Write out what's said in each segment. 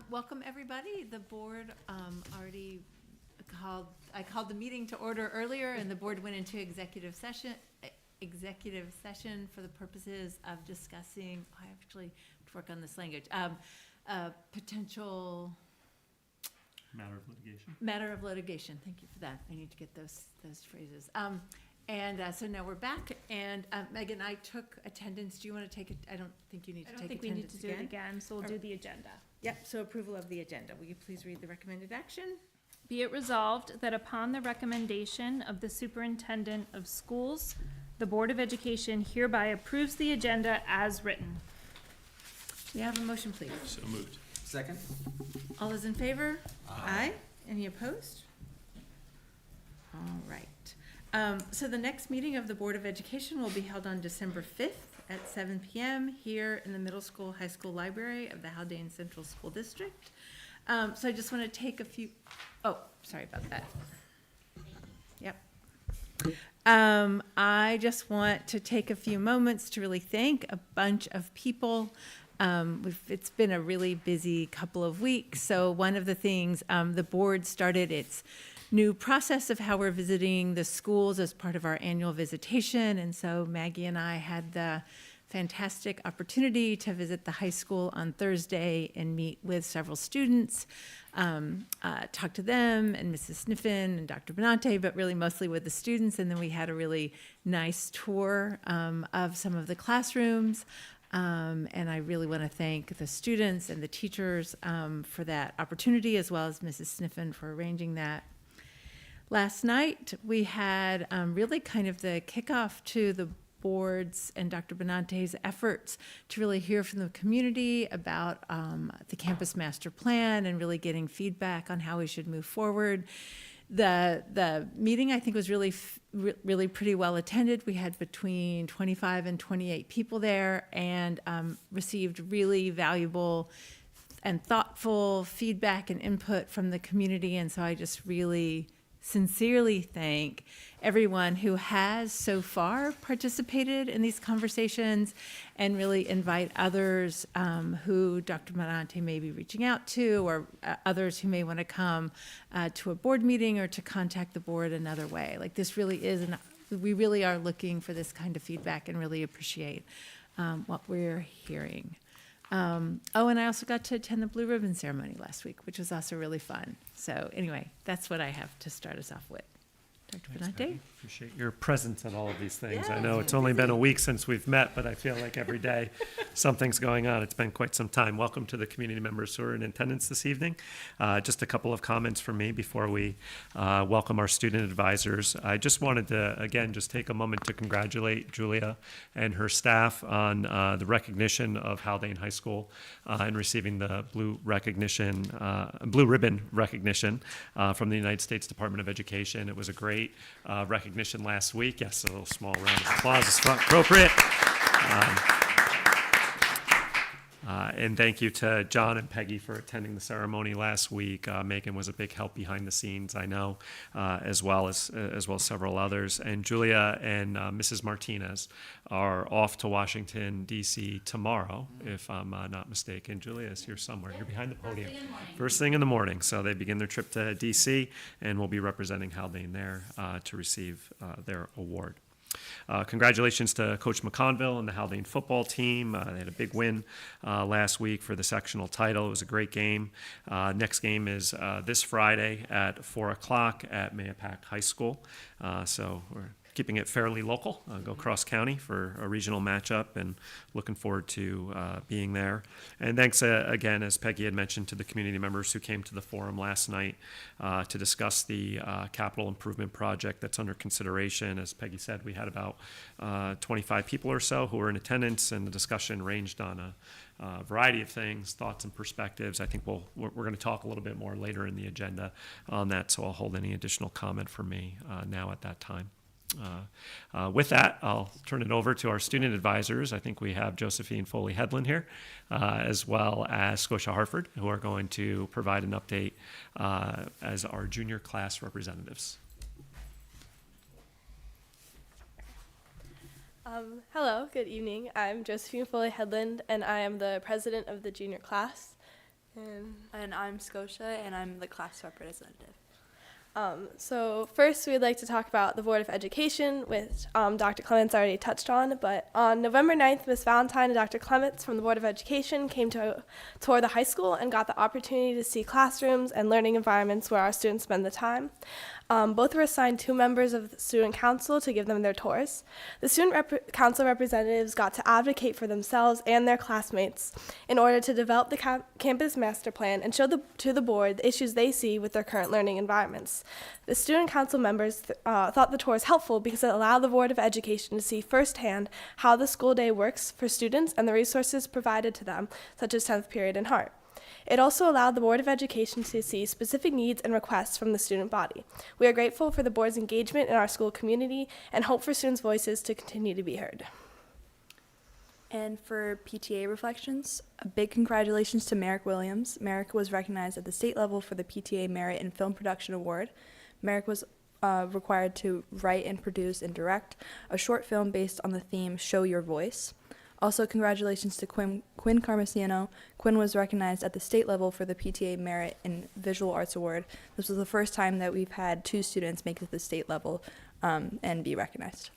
Welcome, everybody. The board already I called the meeting to order earlier, and the board went into executive session for the purposes of discussing, I actually have to work on this language, potential matter of litigation. Thank you for that. I need to get those phrases. So now we're back, and Megan, I took attendance. Do you want to take it? I don't think you need to take attendance again. I don't think we need to do it again, so we'll do the agenda. Yep, so approval of the agenda. Will you please read the recommended action? Be it resolved that upon the recommendation of the Superintendent of Schools, the Board of Education hereby approves the agenda as written. May I have a motion, please? So moved. Second? All those in favor? Aye. Any opposed? All right. So the next meeting of the Board of Education will be held on December 5th at 7 p.m. here in the middle school, high school library of the Haldane Central School District. So I just want to take a few, sorry about that. Yep. I just want to take a few moments to really thank a bunch of people. It's been a really busy couple of weeks. So one of the things, the board started its new process of how we're visiting the schools as part of our annual visitation. And so Maggie and I had the fantastic opportunity to visit the high school on Thursday and meet with several students, talk to them and Mrs. Sniffen and Dr. Benante, but really mostly with the students. And then we had a really nice tour of some of the classrooms. And I really want to thank the students and the teachers for that opportunity, as well as Mrs. Sniffen for arranging that. Last night, we had really kind of the kickoff to the board's and Dr. Benante's efforts to really hear from the community about the campus master plan and really getting feedback on how we should move forward. The meeting, I think, was really pretty well attended. We had between 25 and 28 people there, and received really valuable and thoughtful feedback and input from the community. And so I just really sincerely thank everyone who has so far participated in these conversations, and really invite others who Dr. Benante may be reaching out to, or others who may want to come to a board meeting or to contact the board another way. Like, this really is, we really are looking for this kind of feedback and really appreciate what we're hearing. And I also got to attend the Blue Ribbon ceremony last week, which was also really fun. So anyway, that's what I have to start us off with. Dr. Benante? Appreciate your presence at all of these things. Yeah, I know it's only been a week since we've met, but I feel like every day something's going on. It's been quite some time. Welcome to the community members who are in attendance this evening. Just a couple of comments from me before we welcome our student advisors. I just wanted to, again, just take a moment to congratulate Julia and her staff on the recognition of Haldane High School and receiving the Blue Ribbon recognition from the United States Department of Education. It was a great recognition last week. Yes, a little small round of applause is appropriate. And thank you to John and Peggy for attending the ceremony last week. Megan was a big help behind the scenes, I know, as well as several others. And Julia and Mrs. Martinez are off to Washington, D.C. tomorrow, if I'm not mistaken. Julia is here somewhere. You're behind the podium. First thing in the morning. So they begin their trip to D.C. and will be representing Haldane there to receive their award. Congratulations to Coach McConville and the Haldane football team. They had a big win last week for the sectional title. It was a great game. Next game is this Friday at 4 o'clock at Mahopac High School. So we're keeping it fairly local, go cross county for a regional matchup, and looking forward to being there. And thanks again, as Peggy had mentioned, to the community members who came to the forum last night to discuss the capital improvement project that's under consideration. As Peggy said, we had about 25 people or so who were in attendance, and the discussion ranged on a variety of things, thoughts and perspectives. I think we're going to talk a little bit more later in the agenda on that, so I'll hold any additional comment from me now at that time. With that, I'll turn it over to our student advisors. I think we have Josephine Foley-Hedlund here, as well as Scotia Hartford, who are going to provide an update as our junior class representatives. Hello, good evening. I'm Josephine Foley-Hedlund, and I am the president of the junior class. And I'm Scotia, and I'm the class representative. So first, we'd like to talk about the Board of Education, which Dr. Clements already touched on. But on November 9th, Ms. Valentine and Dr. Clements from the Board of Education came to tour the high school and got the opportunity to see classrooms and learning environments where our students spend the time. Both were assigned 2 members of the student council to give them their tours. The student council representatives got to advocate for themselves and their classmates in order to develop the campus master plan and show to the board the issues they see with their current learning environments. The student council members thought the tours helpful because it allowed the Board of Education to see firsthand how the school day works for students and the resources provided to them, such as 10th period and Hart. It also allowed the Board of Education to see specific needs and requests from the student body. We are grateful for the board's engagement in our school community and hope for students' voices to continue to be heard. And for PTA reflections, a big congratulations to Merrick Williams. Merrick was recognized at the state level for the PTA Merit in Film Production Award. Merrick was required to write and produce and direct a short film based on the theme Show Your Voice. Also, congratulations to Quinn Carmasiano. Quinn was recognized at the state level for the PTA Merit in Visual Arts Award. This was the first time that we've had 2 students make it to the state level and be recognized.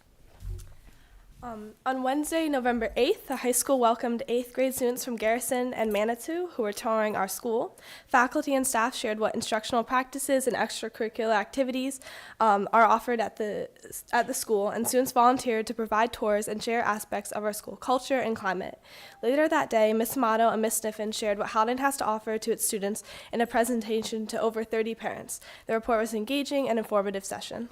On Wednesday, November 8th, the high school welcomed 8th grade students from Garrison and Manitou who were touring our school. Faculty and staff shared what instructional practices and extracurricular activities are offered at the school, and students volunteered to provide tours and share aspects of our school culture and climate. Later that day, Ms. Amato and Ms. Sniffen shared what Haldane has to offer to its students in a presentation to over 30 parents. The report was an engaging and informative session.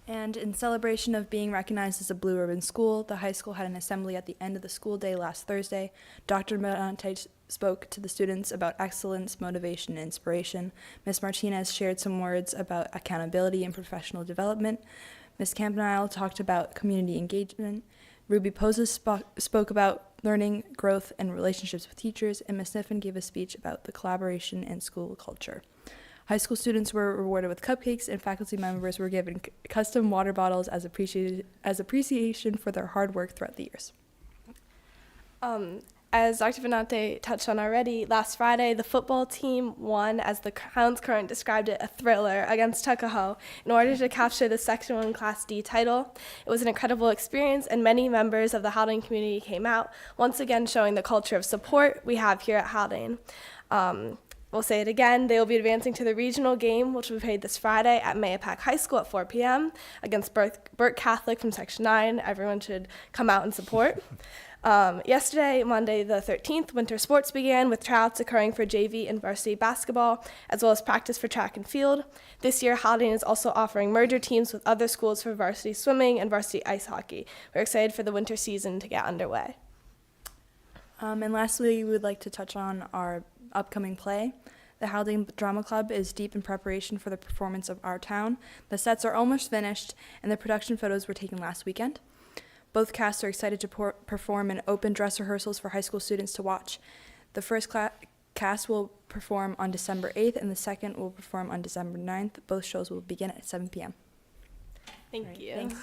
And in celebration of being recognized as a Blue Ribbon School, the high school had an assembly at the end of the school day last Thursday. Dr. Benante spoke to the students about excellence, motivation, and inspiration. Ms. Martinez shared some words about accountability and professional development. Ms. Campanile talked about community engagement. Ruby Poses spoke about learning, growth, and relationships with teachers, and Ms. Sniffen gave a speech about the collaboration and school culture. High school students were rewarded with cupcakes, and faculty members were given custom water bottles as appreciation for their hard work throughout the years. As Dr. Benante touched on already, last Friday, the football team won, as the Hounds Current described it, a thriller against Tuckahoe in order to capture the Section 1 Class D title. It was an incredible experience, and many members of the Haldane community came out, once again showing the culture of support we have here at Haldane. We'll say it again, they will be advancing to the regional game, which will be played this Friday at Mayapack High School at 4 p.m. against Burke Catholic from Section 9. Everyone should come out and support. Yesterday, Monday the 13th, winter sports began with tryouts occurring for JV and varsity basketball, as well as practice for track and field. This year, Haldane is also offering merger teams with other schools for varsity swimming and varsity ice hockey. We're excited for the winter season to get underway. And lastly, we would like to touch on our upcoming play. The Haldane Drama Club is deep in preparation for the performance of Our Town. The sets are almost finished, and the production photos were taken last weekend. Both casts are excited to perform in open dress rehearsals for high school students to watch. The first cast will perform on December 8th, and the second will perform on December 9th. Both shows will begin at 7 p.m. Thank you. Thanks.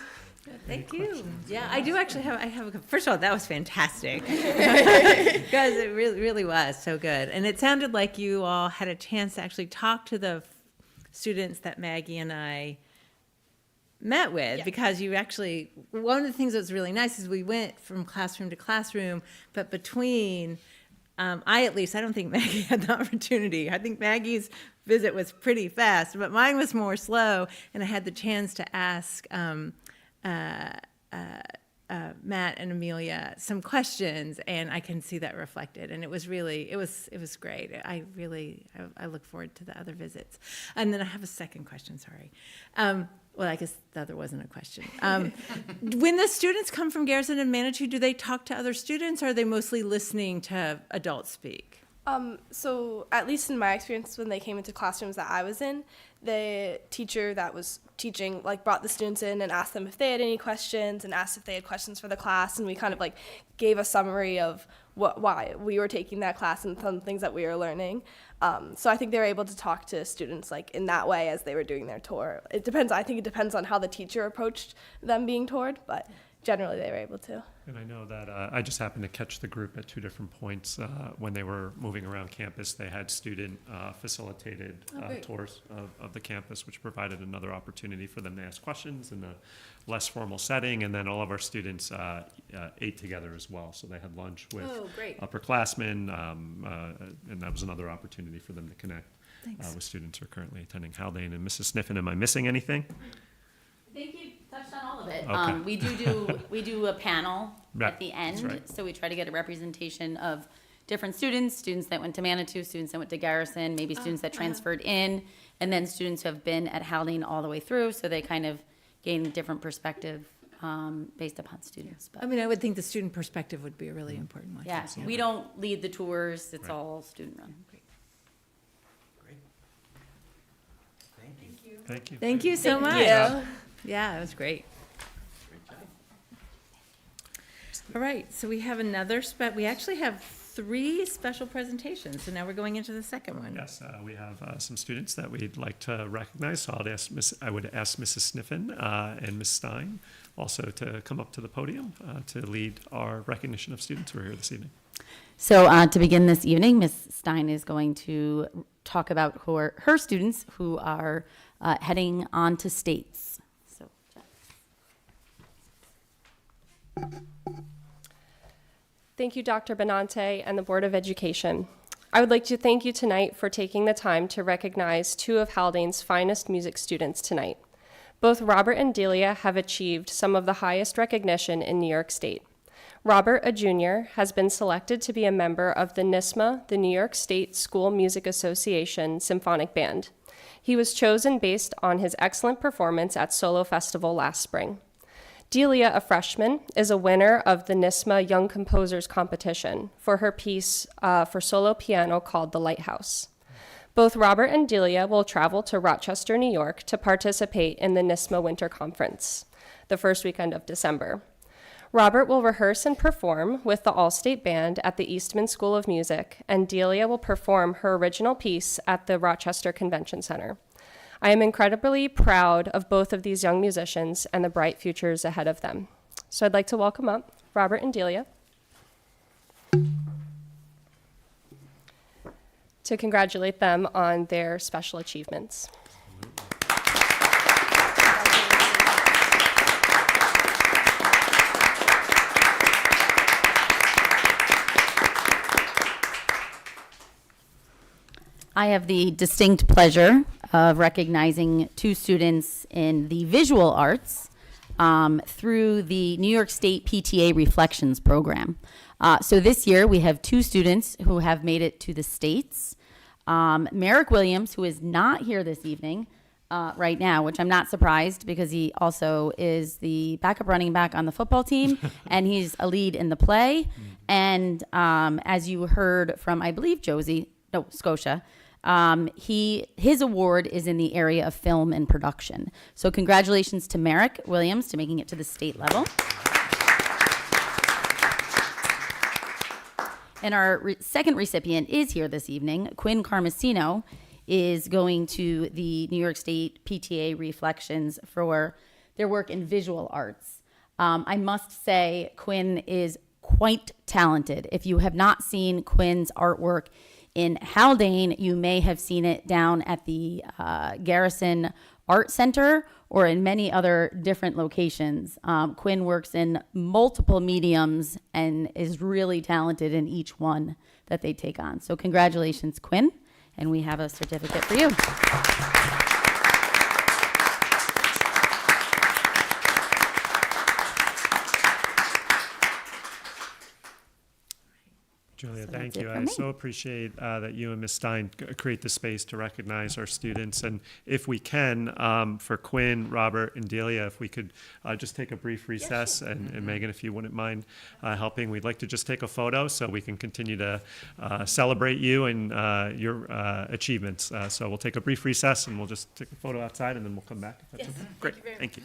Thank you. Yeah, I do actually have first of all, that was fantastic. Because it really was so good. And it sounded like you all had a chance to actually talk to the students that Maggie and I met with, because you actually, one of the things that was really nice is we went from classroom to classroom, but between, I don't think Maggie had the opportunity. I think Maggie's visit was pretty fast, but mine was more slow, and I had the chance to ask Matt and Amelia some questions, and I can see that reflected, and it was great. I look forward to the other visits. And then I have a second question, sorry. Well, I guess the other wasn't a question. When the students come from Garrison and Manitou, do they talk to other students, or are they mostly listening to adults speak? So at least in my experience, when they came into classrooms that I was in, the teacher that was teaching brought the students in and asked them if they had any questions, and asked if they had questions for the class, and we kind of gave a summary of why we were taking that class and some things that we were learning. So I think they were able to talk to students in that way as they were doing their tour. I think it depends on how the teacher approached them being toured, but generally they were able to. And I know that I just happened to catch the group at two different points when they were moving around campus. They had student facilitated tours of the campus, which provided another opportunity for them to ask questions in a less formal setting. And then all of our students ate together as well. So they had lunch with upperclassmen, and that was another opportunity for them to connect with students who are currently attending Haldane. And Mrs. Sniffen, am I missing anything? I think you touched on all of it. Okay. We do a panel Right, at the end, that's right. so we try to get a representation of different students that went to Manitou, students that went to Garrison, maybe students that transferred in, and then students who have been at Haldane all the way through, so they kind of gain a different perspective based upon students. But I mean, I would think the student perspective would be a really important one. yeah, we don't lead the tours; it's Right. all student run. Thank you. Thank you so much. Yeah. Yeah, it was great. All right, so we have we actually have 3 special presentations, so now we're going into the second one. Yes, we have some students that we'd like to recognize. So I would ask Mrs. Sniffen and Ms. Stein also to come up to the podium to lead our recognition of students who are here this evening. So to begin this evening, Ms. Stein is going to talk about her students who are heading on to states. So, Thank you, Dr. Benante and the Board of Education. I would like to thank you tonight for taking the time to recognize 2 of Haldane's finest music students tonight. Both Robert and Delia have achieved some of the highest recognition in New York State. Robert, a junior, has been selected to be a member of the NYSSMA, the New York State School Music Association Symphonic Band. He was chosen based on his excellent performance at Solo Festival last spring. Delia, a freshman, is a winner of the NYSSMA Young Composers Competition for her piece for solo piano called The Lighthouse. Both Robert and Delia will travel to Rochester, New York to participate in the NYSSMA Winter Conference, the first weekend of December. Robert will rehearse and perform with the All-State Band at the Eastman School of Music, and Delia will perform her original piece at the Rochester Convention Center. I am incredibly proud of both of these young musicians and the bright futures ahead of them. So I'd like to welcome up Robert and Delia to congratulate them on their special achievements. I have the distinct pleasure of recognizing 2 students in the visual arts through the New York State PTA Reflections program. So this year we have 2 students who have made it to the States. Merrick Williams, who is not here this evening right now, which I'm not surprised because he also is the backup running back on the football team and he's a lead in the play. And as you heard from, I believe, Scotia, his award is in the area of film and production. So congratulations to Merrick Williams to making it to the state level. And our second recipient is here this evening. Quinn Carmesino is going to the New York State PTA Reflections for their work in visual arts. I must say Quinn is quite talented. If you have not seen Quinn's artwork in Haldane, you may have seen it down at the Garrison Art Center or in many other different locations. Quinn works in multiple mediums and is really talented in each one that they take on. So congratulations, Quinn, and we have a certificate for you. Julia, So thank that's it you. for I me. so appreciate that you and Ms. Stein create the space to recognize our students. And if we can, for Quinn, Robert, and Delia, if we could just take a brief recess, and Megan, if you wouldn't mind helping, we'd like to just take a photo so we can continue to celebrate you and your achievements. So we'll take a brief recess, and we'll just take a photo outside, and then we'll come back. If that's okay. Great, thank you.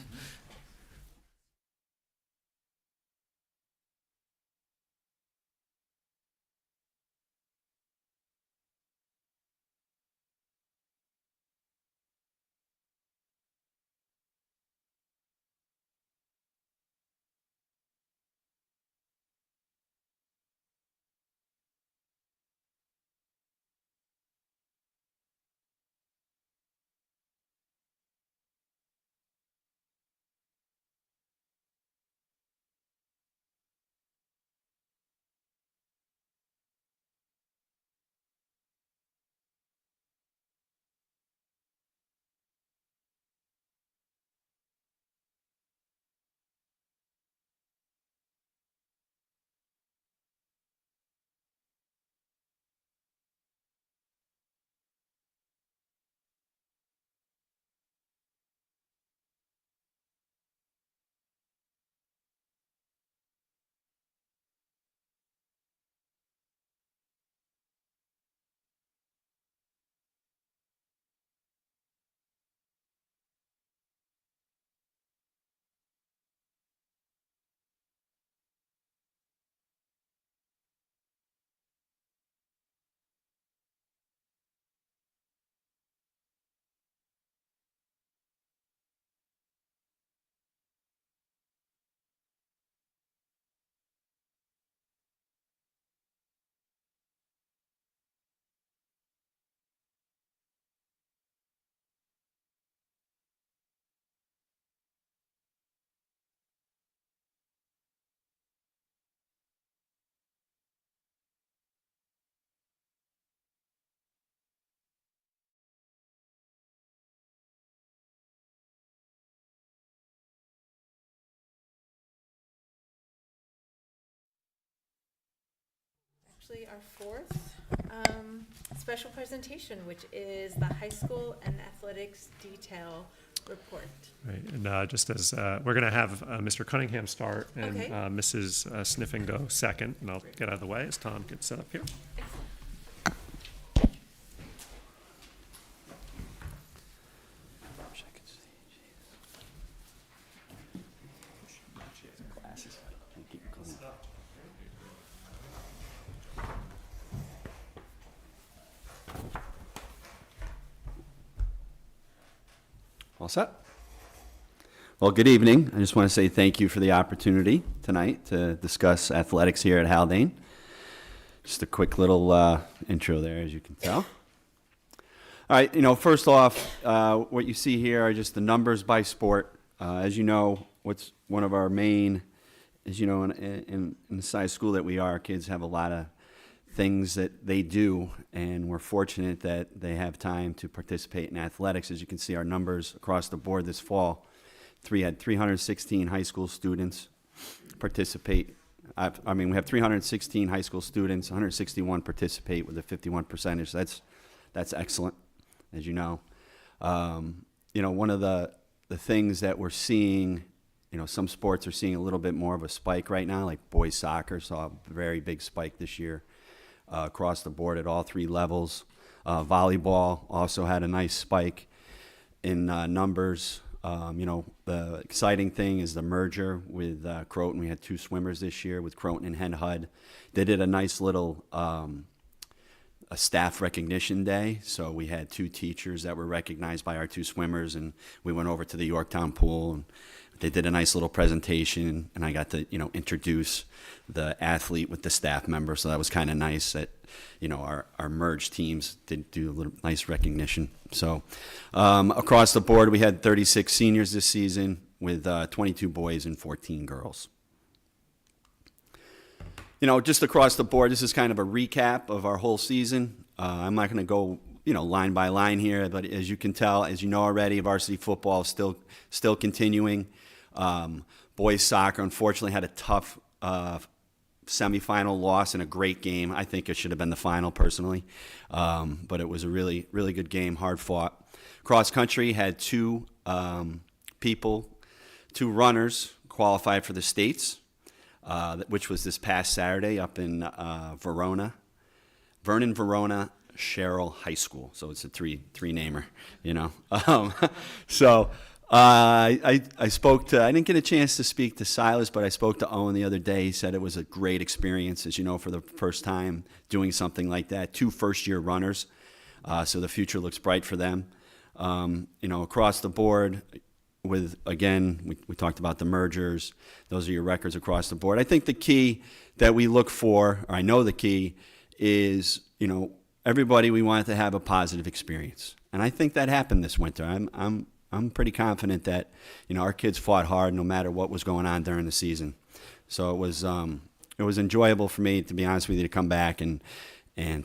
actually our fourth special presentation, which is the high school and athletics detail report. Right, and just as we're going to have Mr. Cunningham start and Okay. Mrs. Sniffen go second, and I'll get out of the way as Tom gets set up here. All set? Well, good evening. I just want to say thank you for the opportunity tonight to discuss athletics here at Haldane. Just a quick little intro there, as you can tell. All right, first off, what you see here are just the numbers by sport. As you know, what's one of our main, in the size school that we are, kids have a lot of things that they do, and we're fortunate that they have time to participate in athletics. As you can see, our numbers across the board this fall, we had 316 high school students participate. We have 316 high school students, 161 participate with a 51 percentage. That's excellent, as you know. One of the things that we're seeing, some sports are seeing a little bit more of a spike right now, like boys soccer saw a very big spike this year. Across the board at all three levels. Volleyball also had a nice spike in numbers. The exciting thing is the merger with Croton. We had two swimmers this year with Croton and Hen Hud. They did a nice little a staff recognition day. So we had two teachers that were recognized by our two swimmers, and we went over to the Yorktown pool, and they did a nice little presentation, and I got to, introduce the athlete with the staff member. So that was kind of nice that, our merged teams did do a little nice recognition. So across the board, we had 36 seniors this season with 22 boys and 14 girls. Just across the board, this is kind of a recap of our whole season. I'm not going to go, line by line here, but as you can tell, as you know already, varsity football is still continuing. Boys soccer, unfortunately, had a tough semifinal loss in a great game. I think it should have been the final, personally, but it was a really, really good game, hard fought. Cross country had two runners qualified for the states, which was this past Saturday up in Vernon, Verona, Sherrill High School. So it's a three-namer, So I spoke to, I didn't get a chance to speak to Silas, but I spoke to Owen the other day. He said it was a great experience, as you know, for the first time doing something like that. Two first-year runners, so the future looks bright for them. Across the board, with, again, we talked about the mergers. Those are your records across the board. I think the key that we look for, or I know the key, is, everybody, we wanted to have a positive experience. And I think that happened this winter. I'm pretty confident that, our kids fought hard no matter what was going on during the season. So it was enjoyable for me, to be honest with you, to come back and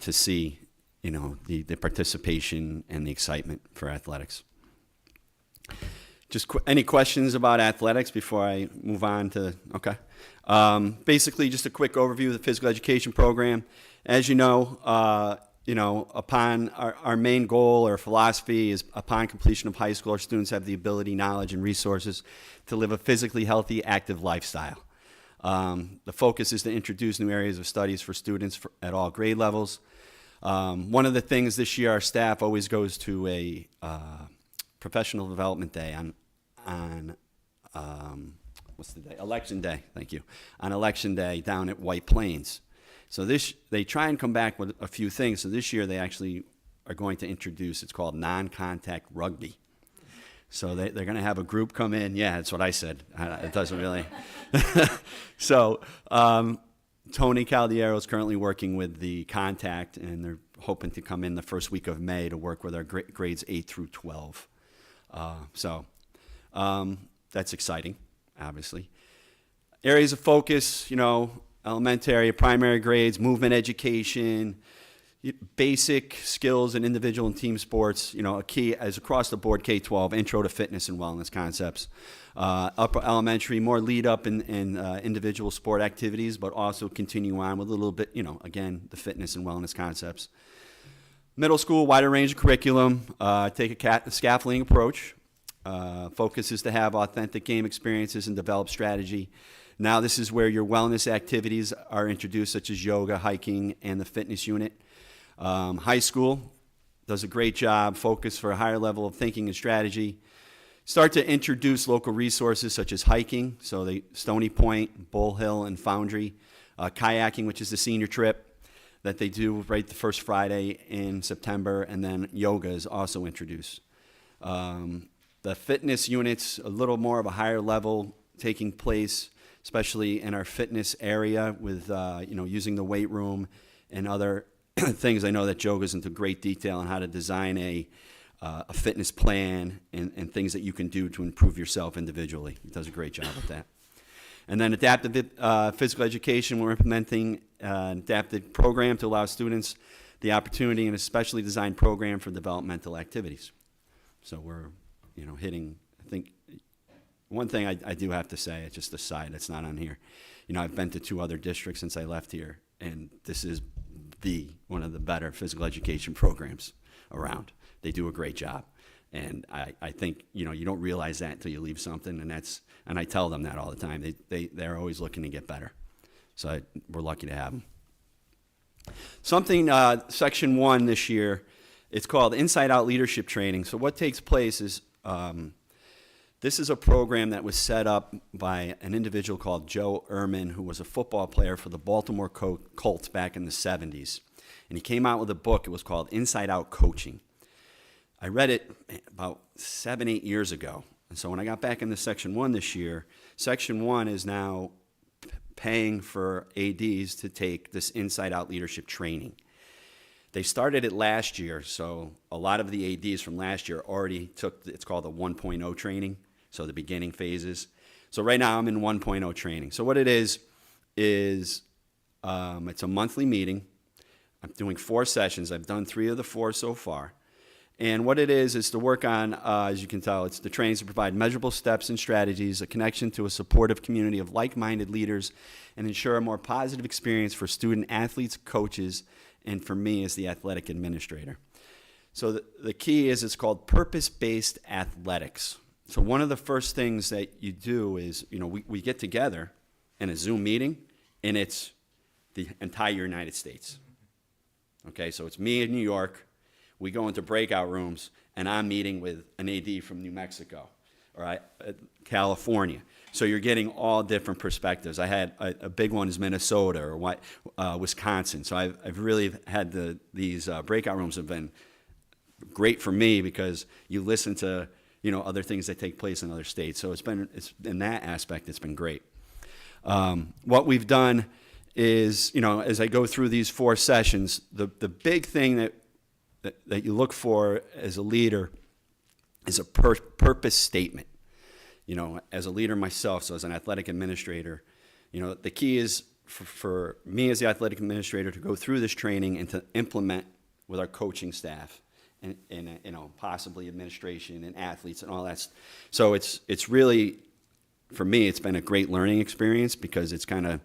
to see, the participation and the excitement for athletics. Just any questions about athletics before I move on to, okay. Basically, just a quick overview of the physical education program. As you know, upon our main goal or philosophy is upon completion of high school, our students have the ability, knowledge, and resources to live a physically healthy, active lifestyle. The focus is to introduce new areas of studies for students at all grade levels. One of the things this year, our staff always goes to a professional development day on what's the day? Election Day, thank you. On Election Day down at White Plains. So they try and come back with a few things. So this year they actually are going to introduce, it's called non-contact rugby. So they're going to have a group come in. Yeah, that's what I said. It doesn't really. So Tony Caldiero is currently working with the contact, and they're hoping to come in the first week of May to work with our grades 8 through 12. So that's exciting, obviously. Areas of focus, elementary, primary grades, movement education, basic skills in individual and team sports, a key as across the board, K-12, intro to fitness and wellness concepts. Upper elementary, more lead up in individual sport activities, but also continue on with a little bit, again, the fitness and wellness concepts. Middle school, wider range of curriculum, take a scaffolding approach. Focus is to have authentic game experiences and develop strategy. Now this is where your wellness activities are introduced, such as yoga, hiking, and the fitness unit. High school does a great job, focus for a higher level of thinking and strategy. Start to introduce local resources such as hiking, so the Stony Point, Bull Hill, and Foundry. Kayaking, which is the senior trip that they do right the first Friday in September, and then yoga is also introduced. The fitness units, a little more of a higher level taking place, especially in our fitness area with, using the weight room and other things. I know that Joe goes into great detail on how to design a fitness plan and things that you can do to improve yourself individually. He does a great job with that. And then adaptive physical education, we're implementing an adaptive program to allow students the opportunity and a specially designed program for developmental activities. So we're, hitting, I think, one thing I do have to say, it's just a side that's not on here. I've been to 2 other districts since I left here, and this is one of the better physical education programs around. They do a great job. And I think, you don't realize that until you leave something, and I tell them that all the time. They're always looking to get better. So we're lucky to have them. Something, Section 1 this year, it's called Inside Out Leadership Training. So what takes place is, this is a program that was set up by an individual called Joe Ehrman, who was a football player for the Baltimore Colts back in the 70s. And he came out with a book. It was called Inside Out Coaching. I read it about 7-8 years ago. And so when I got back into Section 1 this year, Section 1 is now paying for ADs to take this Inside Out Leadership Training. They started it last year, so a lot of the ADs from last year already took, it's called the 1.0 training, so the beginning phases. So right now I'm in 1.0 training. So what it is it's a monthly meeting. I'm doing 4 sessions. I've done 3 of the 4 so far. And what it is to work on, as you can tell, it's the trainings to provide measurable steps and strategies, a connection to a supportive community of like-minded leaders, and ensure a more positive experience for student athletes, coaches, and for me as the athletic administrator. So the key is it's called purpose-based athletics. So one of the first things that you do is, we get together in a Zoom meeting, and it's the entire United States. Okay, so it's me in New York. We go into breakout rooms, and I'm meeting with an AD from New Mexico, all right, California. So you're getting all different perspectives. I had a big one is Minnesota or Wisconsin. So I've really had these breakout rooms have been great for me because you listen to other things that take place in other states. So it's in that aspect it's been great. What we've done is as I go through these 4 sessions, the big thing that you look for as a leader is a purpose statement. As a leader myself, so as an athletic administrator, the key is for me as the athletic administrator to go through this training and to implement with our coaching staff and possibly administration and athletes and all that. So it's really, for me, it's been a great learning experience because it's kind of,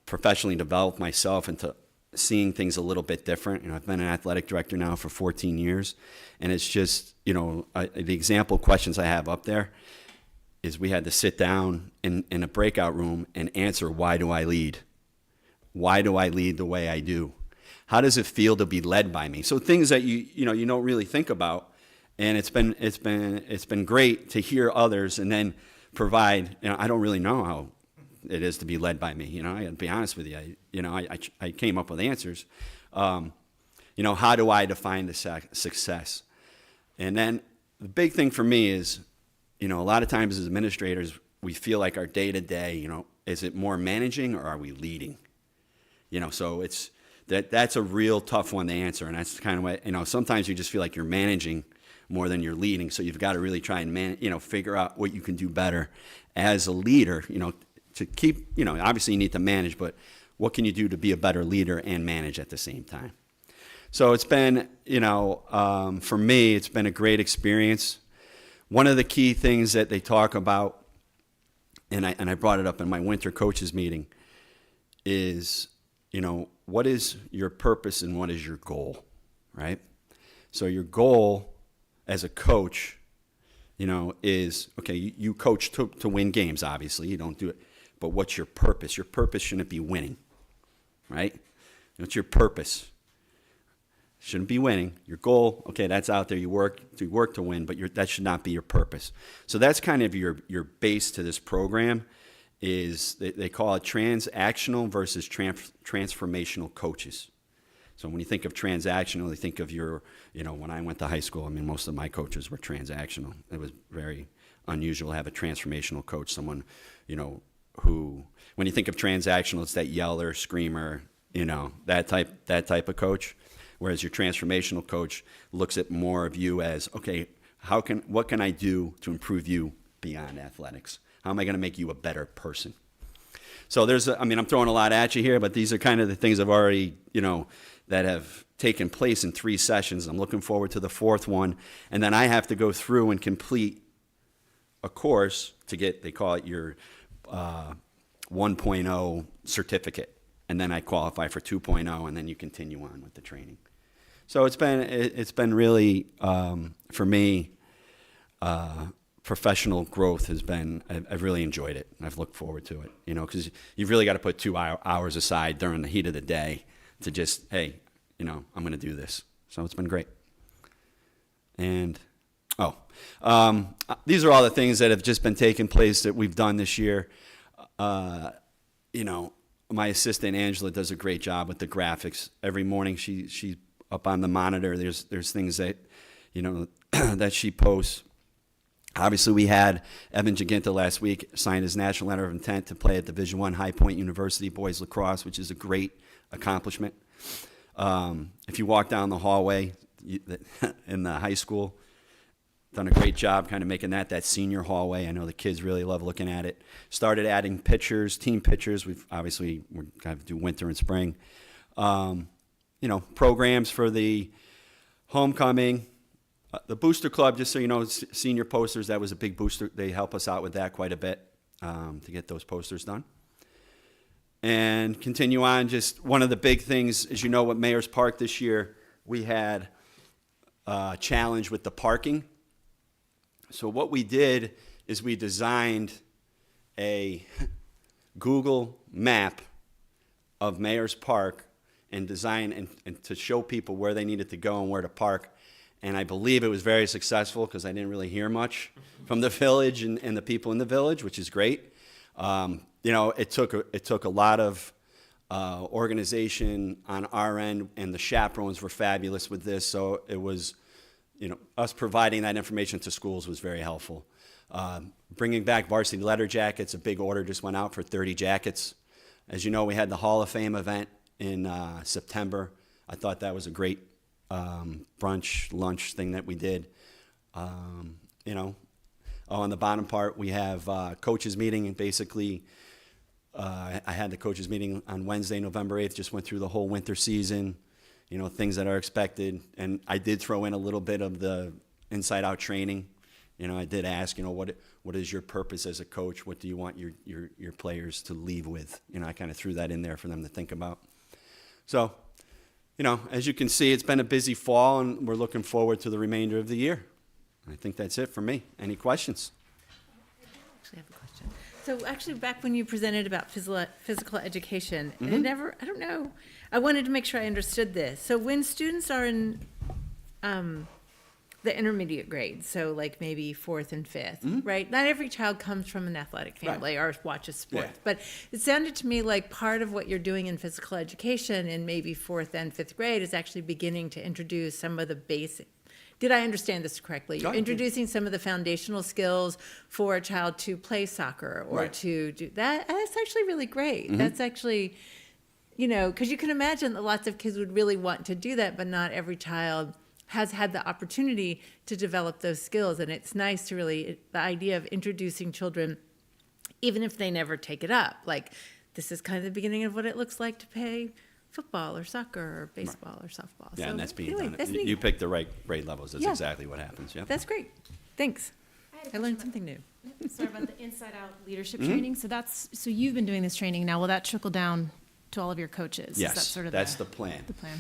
professionally developed myself into seeing things a little bit different. I've been an athletic director now for 14 years, and it's just, the example questions I have up there is we had to sit down in a breakout room and answer, why do I lead? Why do I lead the way I do? How does it feel to be led by me? So things that you don't really think about, and it's been great to hear others and then provide. I don't really know how it is to be led by me. I gotta be honest with you. I came up with answers. How do I define the success? And then the big thing for me is, a lot of times as administrators, we feel like our day-to-day, is it more managing or are we leading? So that's a real tough one to answer. And that's kind of what, sometimes you just feel like you're managing more than you're leading. So you've got to really try and figure out what you can do better as a leader, to keep, obviously you need to manage, but what can you do to be a better leader and manage at the same time. So it's been, for me, it's been a great experience. One of the key things that they talk about, and I brought it up in my winter coaches meeting, is, what is your purpose and what is your goal, right? So your goal as a coach, is, okay, you coach to win games, obviously. You don't do it. But what's your purpose? Your purpose shouldn't be winning, right? What's your purpose? Shouldn't be winning. Your goal, okay, that's out there. You work to win, but that should not be your purpose. So that's kind of your base to this program. Is they call it transactional versus transformational coaches. So when you think of transactional, you think of when I went to high school, most of my coaches were transactional. It was very unusual to have a transformational coach, someone, who, when you think of transactional, it's that yeller, screamer, that type of coach. Whereas your transformational coach looks at more of you as, okay, what can I do to improve you beyond athletics? How am I going to make you a better person? So I'm throwing a lot at you here, but these are kind of the things I've already, that have taken place in 3 sessions. I'm looking forward to the 4th one. And then I have to go through and complete a course to get, they call it your 1.0 certificate. And then I qualify for 2.0, and then you continue on with the training. So it's been really, for me, professional growth has been, I've really enjoyed it. I've looked forward to it, because you've really got to put 2 hours aside during the heat of the day to just, hey, I'm going to do this. So it's been great. And, these are all the things that have just been taking place that we've done this year. My assistant, Angela, does a great job with the graphics. Every morning she's up on the monitor. There's things that, that she posts. Obviously, we had Evan Jaginta last week sign his national letter of intent to play at Division I High Point University boys lacrosse, which is a great accomplishment. If you walk down the hallway in the high school, done a great job kind of making that senior hallway. I know the kids really love looking at it. Started adding pictures, team pictures. We're going to do winter and spring. Programs for the homecoming. The Booster Club, just so you know, senior posters, that was a big booster. They help us out with that quite a bit to get those posters done. And continue on, just one of the big things, as you know, at Mayor's Park this year, we had a challenge with the parking. So what we did is we designed a Google map of Mayor's Park and to show people where they needed to go and where to park. And I believe it was very successful because I didn't really hear much from the village and the people in the village, which is great. It took a lot of organization on our end, and the chaperones were fabulous with this. So it was, us providing that information to schools was very helpful. Bringing back varsity letter jackets, a big order just went out for 30 jackets. As you know, we had the Hall of Fame event in September. I thought that was a great brunch, lunch thing that we did. On the bottom part, we have coaches meeting, and basically I had the coaches meeting on Wednesday, November 8th, just went through the whole winter season, things that are expected. And I did throw in a little bit of the inside-out training. I did ask, what is your purpose as a coach? What do you want your players to leave with? I kind of threw that in there for them to think about. So, as you can see, it's been a busy fall, and we're looking forward to the remainder of the year. I think that's it for me. Any questions? I have a question. So actually, back when you presented about physical education, and I don't know, I wanted to make sure I understood this. So when students are in the intermediate grades, so like maybe 4th and 5th, right? Not every child comes from an athletic family or watches sports, but it sounded to me like part of what you're doing in physical education in maybe 4th and 5th grade is actually beginning to introduce some of the basic. Did I understand this correctly? You're introducing some of the foundational skills for a child to play soccer or to do that. That's actually really great. That's actually, because you can imagine that lots of kids would really want to do that, but not every child has had the opportunity to develop those skills. And it's nice to really, the idea of introducing children, even if they never take it up, like this is kind of the beginning of what it looks like to play football or soccer or baseball or softball. Yeah, So and that's being anyway, done. that's You neat. picked the right grade levels. That's Yeah. exactly what happens, yeah. That's great. Thanks. I learned something new. Sorry about the inside out leadership training. So you've been doing this training now. Will that trickle down to all of your coaches? Is that Yes, sort of that's the plan. the plan?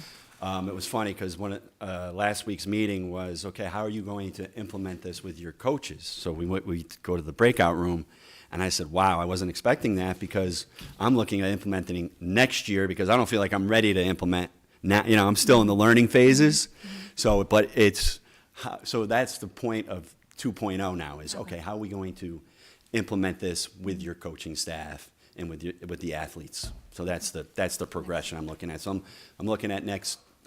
It was funny because last week's meeting was, okay, how are you going to implement this with your coaches? So we go to the breakout room, and I said, wow, I wasn't expecting that because I'm looking at implementing next year because I don't feel like I'm ready to implement now. You know, I'm still in the learning phases. So, but so that's the point of 2.0 now is, okay, how are we going to implement this with your coaching staff and with the athletes? So that's the progression I'm looking at. So I'm looking at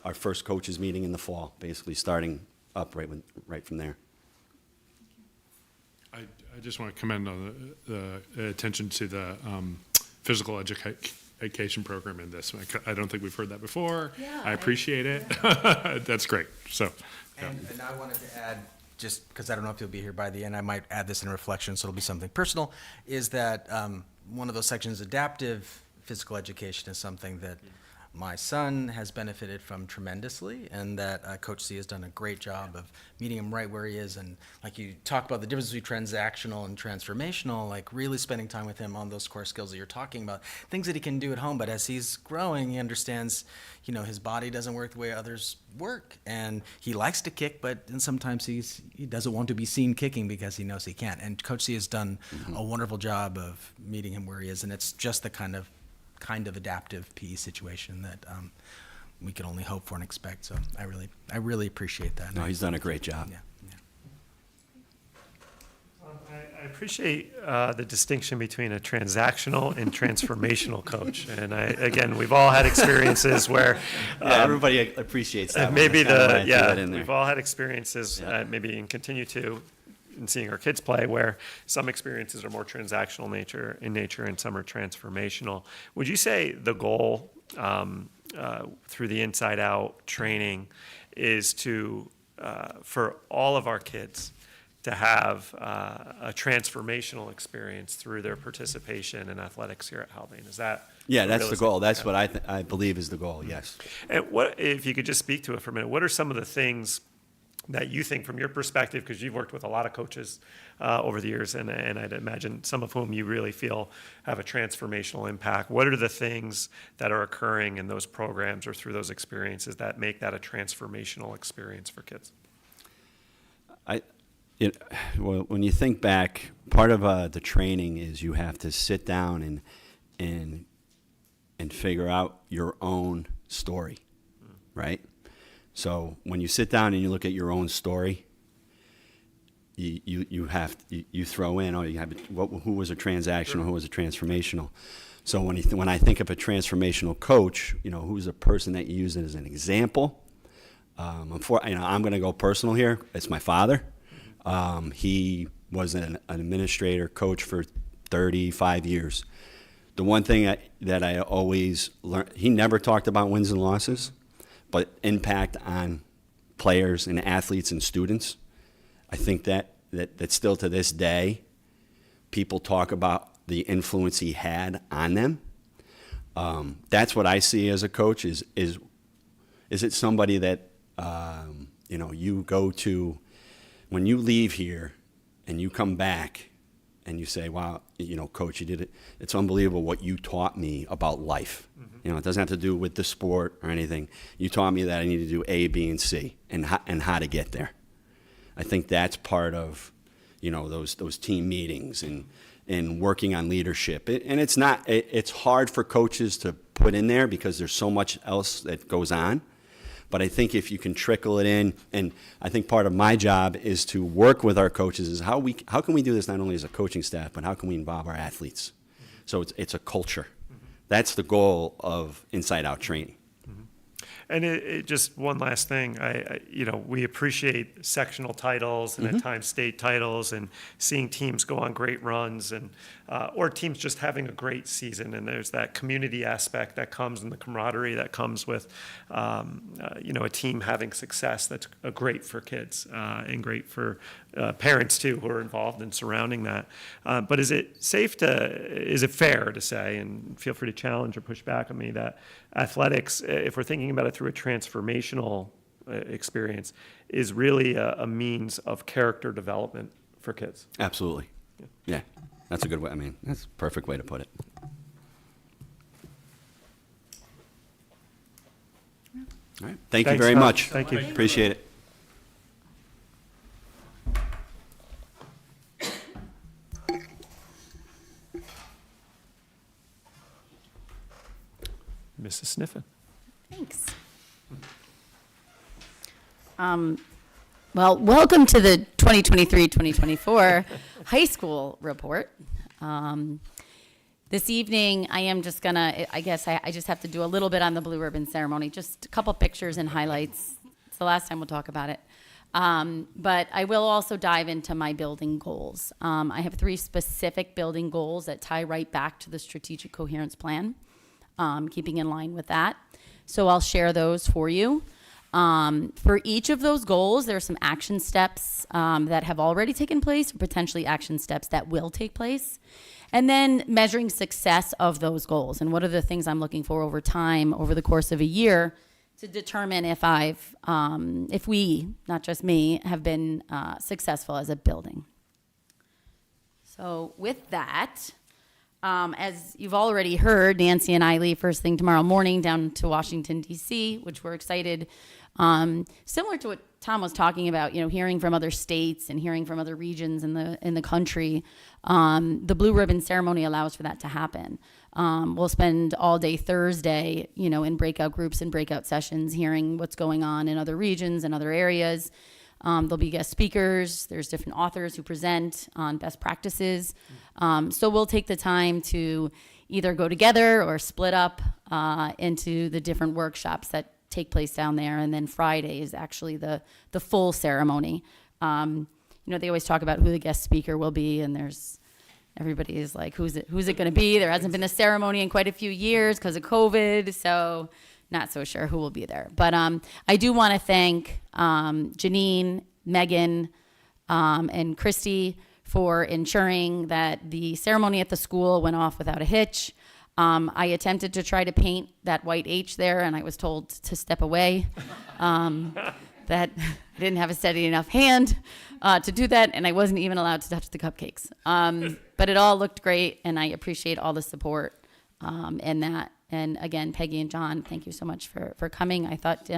our first coaches meeting in the fall, basically starting up right from there. I just want to commend on the attention to the physical education program in this. I don't think we've heard that before. Yeah, I appreciate it. That's great. So, And I wanted to add, just because I don't know if you'll be here by the end, I might add this in reflection, so it'll be something personal, is that one of those sections, adaptive physical education, is something that my son has benefited from tremendously, and that Coach C has done a great job of meeting him right where he is. And like you talk about the difference between transactional and transformational, like really spending time with him on those core skills that you're talking about, things that he can do at home. But as he's growing, he understands, you know, his body doesn't work the way others work, and he likes to kick, but then sometimes he doesn't want to be seen kicking because he knows he can't. And Coach C has done a wonderful job of meeting him where he is, and it's just the kind of adaptive PE situation that we can only hope for and expect. So I really appreciate that. No, he's done a great job. Yeah. I appreciate the distinction between a transactional and transformational coach. And again, we've all had experiences where Everybody appreciates that. maybe That's kinda why I threw that in there. we've all had experiences, maybe and continue to, in seeing our kids play, where some experiences are more transactional in nature and some are transformational. Would you say the goal through the Inside Out training is to for all of our kids to have a transformational experience through their participation in athletics here at Haldane? Is that Yeah, that's the realistic? goal. That's what I believe is the goal, yes. And what, if you could just speak to it for a minute, what are some of the things that you think from your perspective, because you've worked with a lot of coaches over the years, and I'd imagine some of whom you really feel have a transformational impact. What are the things that are occurring in those programs or through those experiences that make that a transformational experience for kids? Well, when you think back, part of the training is you have to sit down and figure out your own story, right? So when you sit down and you look at your own story, you throw in, who was a transactional, who was a transformational. So when I think of a transformational coach, you know, who's a person that you use as an example. I'm going to go personal here. It's my father. He was an administrator, coach for 35 years. The one thing that I always learned, he never talked about wins and losses, but impact on players and athletes and students. I think that still to this day, people talk about the influence he had on them. That's what I see as a coach is it somebody that, you go to, when you leave here and you come back and you say, wow, coach, you did it. It's unbelievable what you taught me about life. Mm-hmm. It doesn't have to do with the sport or anything. You taught me that I need to do A, B, and C and how to get there. I think that's part of, those team meetings and working on leadership. It's hard for coaches to put in there because there's so much else that goes on. But I think if you can trickle it in, and I think part of my job is to work with our coaches, is how can we do this not only as a coaching staff, but how can we involve our athletes? So it's a culture. That's the goal of Inside Out training. And it just one last thing, we appreciate sectional titles and at times state titles and seeing teams go on great runs and or teams just having a great season. And there's that community aspect that comes and the camaraderie that comes with, a team having success that's great for kids and great for parents too who are involved in surrounding that. But is it fair to say, and feel free to challenge or push back on me, that athletics, if we're thinking about it through a transformational experience, is really a means of character development for kids? Absolutely. Yeah, that's a good way. I mean, that's a perfect way to put it. All right. Thank you Thanks, very Tom. much. Thank you. Appreciate it. Mrs. Sniffen. Thanks. Well, welcome to the 2023-2024 high school report. This evening, I am just gonna, I guess I just have to do a little bit on the blue ribbon ceremony, just a couple pictures and highlights. It's the last time we'll talk about it. But I will also dive into my building goals. I have 3 specific building goals that tie right back to the strategic coherence plan, keeping in line with that. So I'll share those for you. For each of those goals, there are some action steps that have already taken place, or potentially action steps that will take place. And then measuring success of those goals. And what are the things I'm looking for over time, over the course of a year, to determine if we, not just me, have been successful as a building. So with that, as you've already heard, Nancy and I leave first thing tomorrow morning down to Washington, D.C., which we're excited. Similar to what Tom was talking about, hearing from other states and hearing from other regions in the country, the blue ribbon ceremony allows for that to happen. We'll spend all day Thursday, in breakout groups and breakout sessions, hearing what's going on in other regions and other areas. There'll be guest speakers. There's different authors who present on best practices. So we'll take the time to either go together or split up into the different workshops that take place down there. And then Friday is actually the full ceremony. They always talk about who the guest speaker will be, and everybody is like, who's it going to be? There hasn't been a ceremony in quite a few years because of COVID, so not so sure who will be there. But I do want to thank Janine, Megan, and Christy for ensuring that the ceremony at the school went off without a hitch. I attempted to try to paint that white H there, and I was told to step away, that I didn't have a steady enough hand to do that, and I wasn't even allowed to touch the cupcakes. But it all looked great, and I appreciate all the support in that. And again, Peggy and John, thank you so much for coming. I thought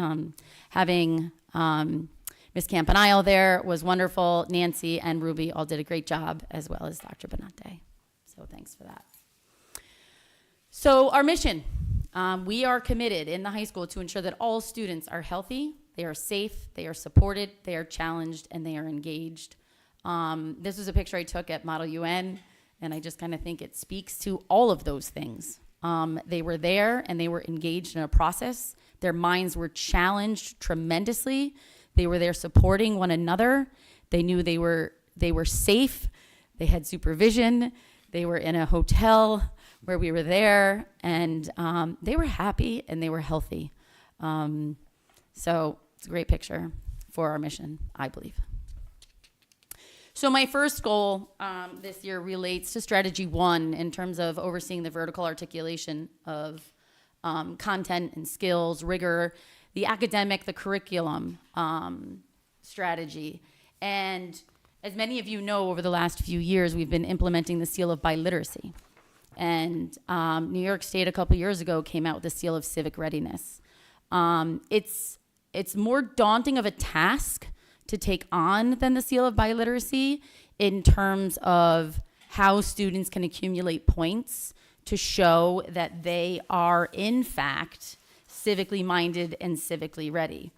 having Ms. Campanile there was wonderful. Nancy and Ruby all did a great job, as well as Dr. Benante. So thanks for that. So our mission, we are committed in the high school to ensure that all students are healthy, they are safe, they are supported, they are challenged, and they are engaged. This was a picture I took at Model UN, and I just kind of think it speaks to all of those things. They were there and they were engaged in a process. Their minds were challenged tremendously. They were there supporting one another. They knew they were safe. They had supervision. They were in a hotel where we were there, and they were happy and they were healthy. So it's a great picture for our mission, I believe. So my first goal this year relates to strategy 1 in terms of overseeing the vertical articulation of content and skills, rigor, the academic, the curriculum strategy. And as many of you know, over the last few years, we've been implementing the seal of biliteracy. And New York State a couple years ago came out with the seal of civic readiness. It's more daunting of a task to take on than the seal of biliteracy in terms of how students can accumulate points to show that they are, in fact, civically minded and civically ready.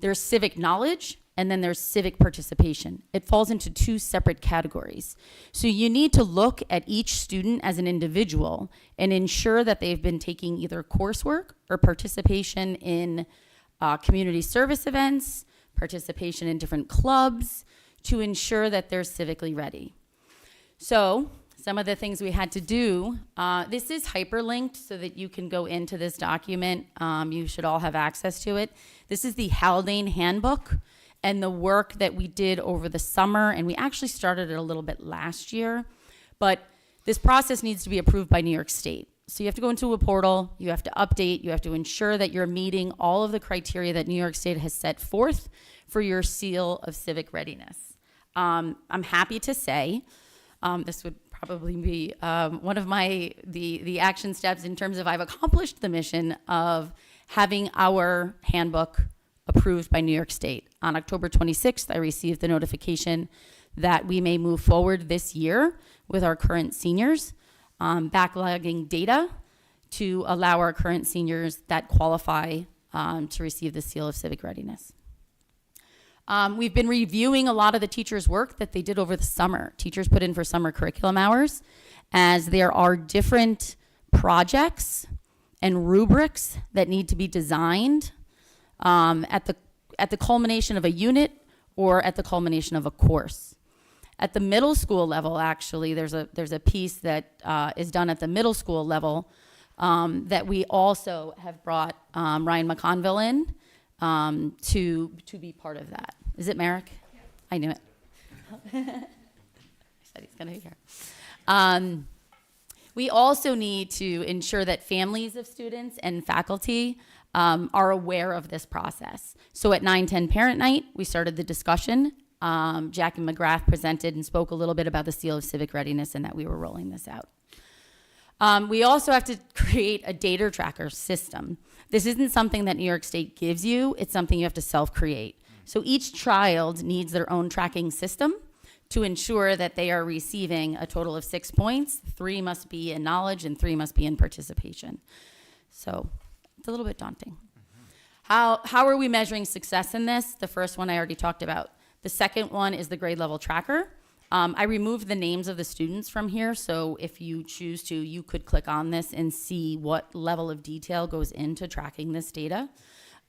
There's civic knowledge and then there's civic participation. It falls into two separate categories. So you need to look at each student as an individual and ensure that they've been taking either coursework or participation in community service events, participation in different clubs, to ensure that they're civically ready. So some of the things we had to do, this is hyperlinked so that you can go into this document. You should all have access to it. This is the Haldane Handbook and the work that we did over the summer, and we actually started it a little bit last year, but this process needs to be approved by New York State. So you have to go into a portal, you have to update, you have to ensure that you're meeting all of the criteria that New York State has set forth for your seal of civic readiness. I'm happy to say, this would probably be one of the action steps in terms of I've accomplished the mission of having our handbook approved by New York State. On October 26th, I received the notification that we may move forward this year with our current seniors, backlogging data to allow our current seniors that qualify to receive the seal of civic readiness. We've been reviewing a lot of the teachers' work that they did over the summer. Teachers put in for summer curriculum hours, as there are different projects and rubrics that need to be designed at the culmination of a unit or at the culmination of a course. At the middle school level, actually, there's a piece that is done at the middle school level that we also have brought Ryan McConville in to be part of that. Is it Merrick? Yeah. I knew it. I said he's going to be here. We also need to ensure that families of students and faculty are aware of this process. So at 9-10 Parent Night, we started the discussion. Jackie McGrath presented and spoke a little bit about the seal of civic readiness and that we were rolling this out. We also have to create a data tracker system. This isn't something that New York State gives you, it's something you have to self-create. So each child needs their own tracking system to ensure that they are receiving a total of 6 points. 3 must be in knowledge and 3 must be in participation. So it's a little bit daunting. How are we measuring success in this? The first one I already talked about. The second one is the grade level tracker. I removed the names of the students from here, so if you choose to, you could click on this and see what level of detail goes into tracking this data.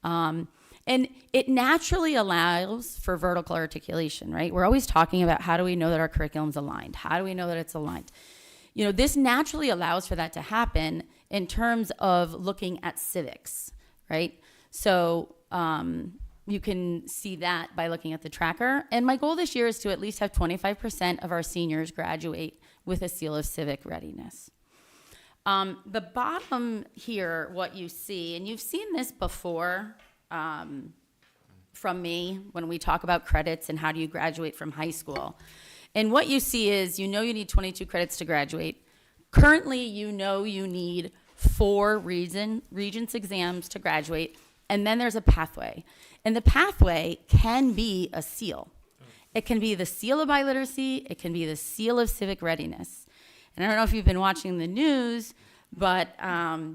And it naturally allows for vertical articulation, right? We're always talking about how do we know that our curriculum's aligned? How do we know that it's aligned? You know, this naturally allows for that to happen in terms of looking at civics, right? So you can see that by looking at the tracker. And my goal this year is to at least have 25% of our seniors graduate with a seal of civic readiness. The bottom here, what you see, and you've seen this before from me when we talk about credits and how do you graduate from high school. And what you see is, you know you need 22 credits to graduate. Currently, you know you need 4 Regents exams to graduate, and then there's a pathway. And the pathway can be a seal. It can be the seal of biliteracy, it can be the seal of civic readiness. And I don't know if you've been watching the news, but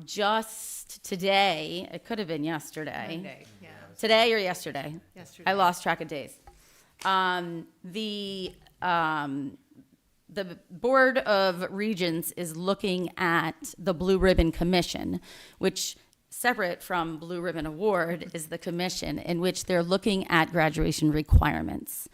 just today, it could have been yesterday. Monday, yeah. Today or yesterday? Yesterday. I lost track of days. The Board of Regents is looking at the Blue Ribbon Commission, which, separate from Blue Ribbon Award, is the commission in which they're looking at graduation requirements.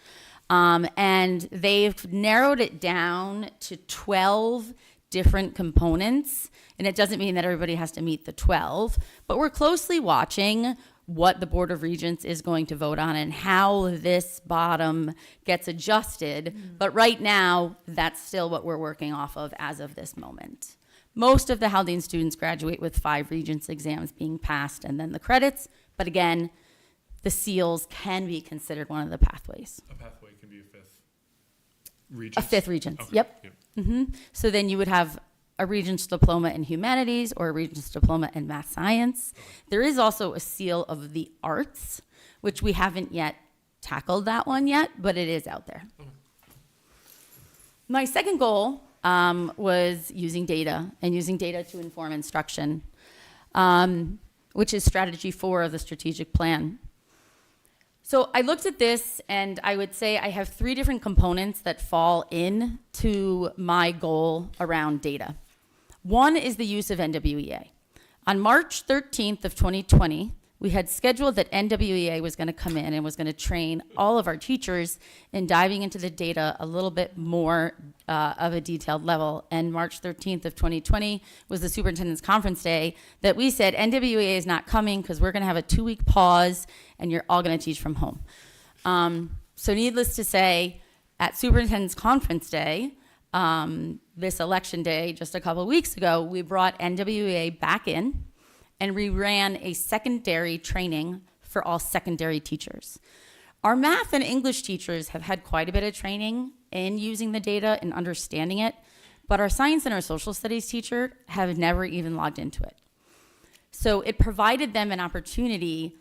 And they've narrowed it down to 12 different components. And it doesn't mean that everybody has to meet the 12, but we're closely watching what the Board of Regents is going to vote on and how this bottom gets adjusted. But right now, that's still what we're working off of as of this moment. Most of the Haldane students graduate with 5 Regents exams being passed and then the credits. But again, the seals can be considered one of the pathways. A pathway can be a 5th Regents? A 5th Regents, Okay. yep. So then you would have a Regents diploma in humanities or a Regents diploma in math science. There is also a seal of the arts, which we haven't yet tackled that one yet, but it is out there. My second goal was using data and using data to inform instruction, which is strategy 4 of the strategic plan. So I looked at this, and I would say I have 3 different components that fall into my goal around data. One is the use of NWEA. On March 13th of 2020, we had scheduled that NWEA was going to come in and was going to train all of our teachers in diving into the data a little bit more of a detailed level. And March 13th of 2020 was the superintendent's conference day that we said NWEA is not coming because we're going to have a 2-week pause and you're all going to teach from home. So needless to say, at superintendent's conference day, this election day just a couple of weeks ago, we brought NWEA back in and we ran a secondary training for all secondary teachers. Our math and English teachers have had quite a bit of training in using the data and understanding it, but our science and our social studies teacher have never even logged into it. So it provided them an opportunity,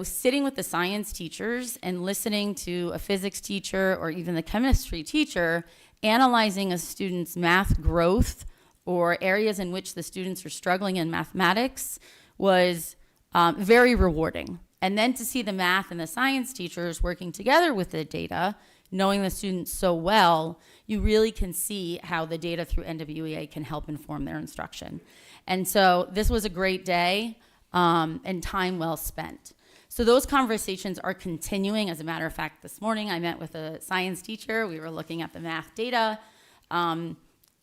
sitting with the science teachers and listening to a physics teacher or even the chemistry teacher, analyzing a student's math growth or areas in which the students are struggling in mathematics was very rewarding. And then to see the math and the science teachers working together with the data, knowing the students so well, you really can see how the data through NWEA can help inform their instruction. And so this was a great day and time well spent. So those conversations are continuing. As a matter of fact, this morning I met with a science teacher. We were looking at the math data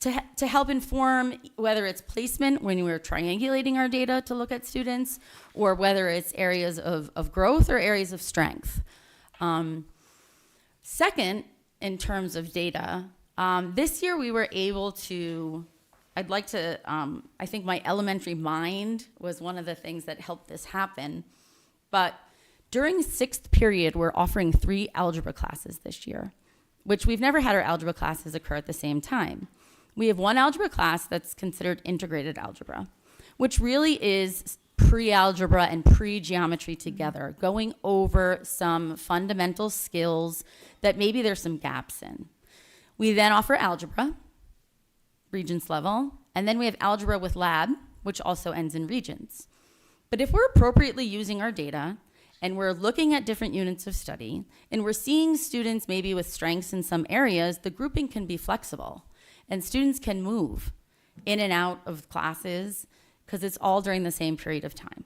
to help inform whether it's placement when we're triangulating our data to look at students, or whether it's areas of growth or areas of strength. Second, in terms of data, this year we were able to, I think my elementary mind was one of the things that helped this happen. But during 6th period, we're offering 3 algebra classes this year, which we've never had our algebra classes occur at the same time. We have 1 algebra class that's considered integrated algebra, which really is pre-algebra and pre-geometry together, going over some fundamental skills that maybe there's some gaps in. We then offer algebra, Regents level, and then we have algebra with lab, which also ends in Regents. But if we're appropriately using our data, and we're looking at different units of study, and we're seeing students maybe with strengths in some areas, the grouping can be flexible. And students can move in and out of classes because it's all during the same period of time.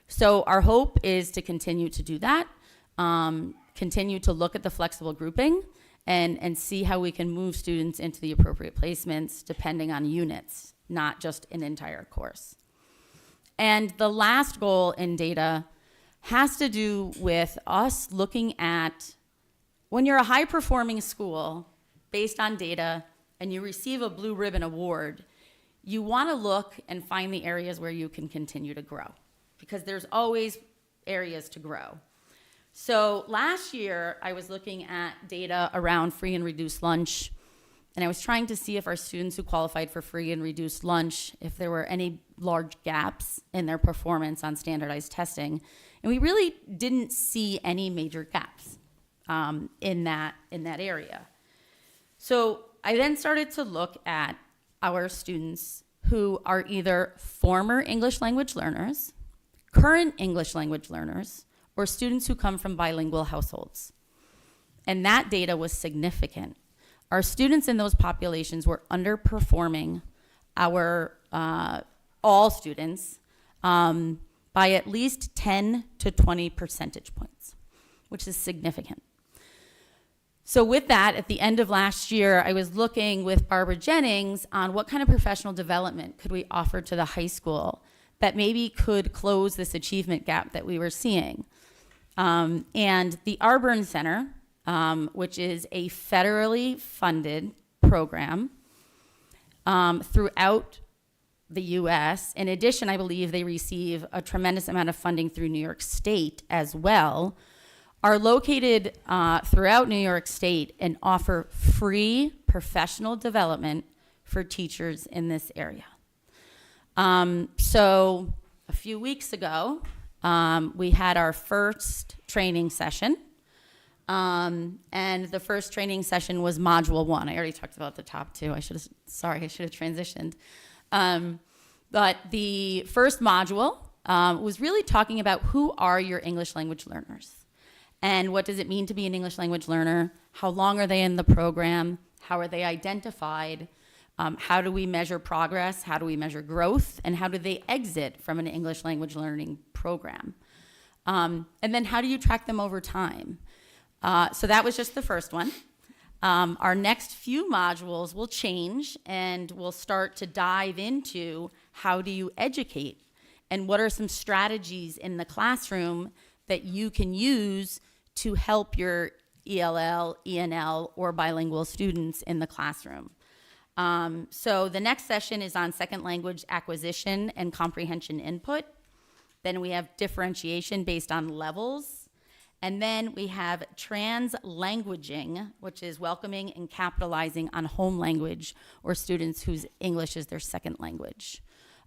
So our hope is to continue to do that, continue to look at the flexible grouping and see how we can move students into the appropriate placements depending on units, not just an entire course. And the last goal in data has to do with us looking at when you're a high-performing school based on data and you receive a Blue Ribbon Award, you want to look and find the areas where you can continue to grow, because there's always areas to grow. So last year, I was looking at data around free and reduced lunch, and I was trying to see if our students who qualified for free and reduced lunch, if there were any large gaps in their performance on standardized testing. And we really didn't see any major gaps in that area. So I then started to look at our students who are either former English language learners, current English language learners, or students who come from bilingual households. And that data was significant. Our students in those populations were underperforming our all students by at least 10 to 20 percentage points, which is significant. So with that, at the end of last year, I was looking with Barbara Jennings on what kind of professional development could we offer to the high school that maybe could close this achievement gap that we were seeing. And the Adjournment Center, which is a federally funded program throughout the U.S. In addition, I believe they receive a tremendous amount of funding through New York State as well, are located throughout New York State and offer free professional development for teachers in this area. So a few weeks ago, we had our first training session. And the first training session was Module 1. I already talked about the top 2. I should have transitioned. But the first module was really talking about who are your English language learners. And what does it mean to be an English language learner? How long are they in the program? How are they identified? How do we measure progress? How do we measure growth? And how do they exit from an English language learning program? And then how do you track them over time? So that was just the first one. Our next few modules will change, and we'll start to dive into how do you educate and what are some strategies in the classroom that you can use to help your ELL, ENL, or bilingual students in the classroom. So the next session is on second language acquisition and comprehension input. Then we have differentiation based on levels. And then we have translanguaging, which is welcoming and capitalizing on home language or students whose English is their second language.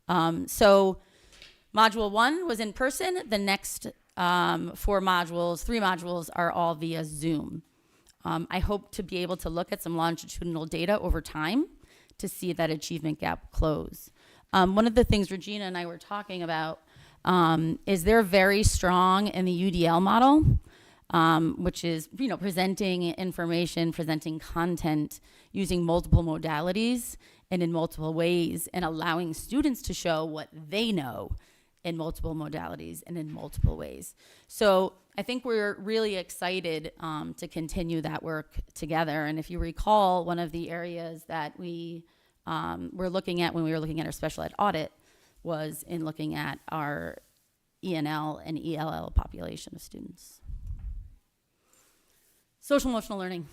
So module 1 was in person. The next 3 modules are all via Zoom. I hope to be able to look at some longitudinal data over time to see that achievement gap close. One of the things Regina and I were talking about is they're very strong in the UDL model, which is, presenting information, presenting content using multiple modalities and in multiple ways, and allowing students to show what they know in multiple modalities and in multiple ways. So I think we're really excited to continue that work together. And if you recall, one of the areas that we were looking at when we were looking at our special ed audit was in looking at our ENL and ELL population of students. Social emotional learning.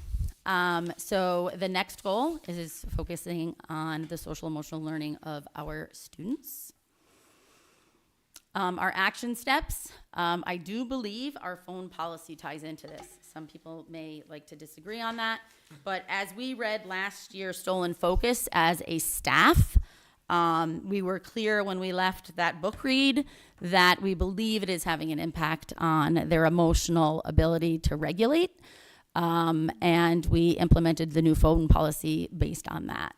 So the next goal is focusing on the social emotional learning of our students. Our action steps, I do believe our phone policy ties into this. Some people may like to disagree on that, but as we read last year Stolen Focus as a staff, we were clear when we left that book read that we believe it is having an impact on their emotional ability to regulate, and we implemented the new phone policy based on that.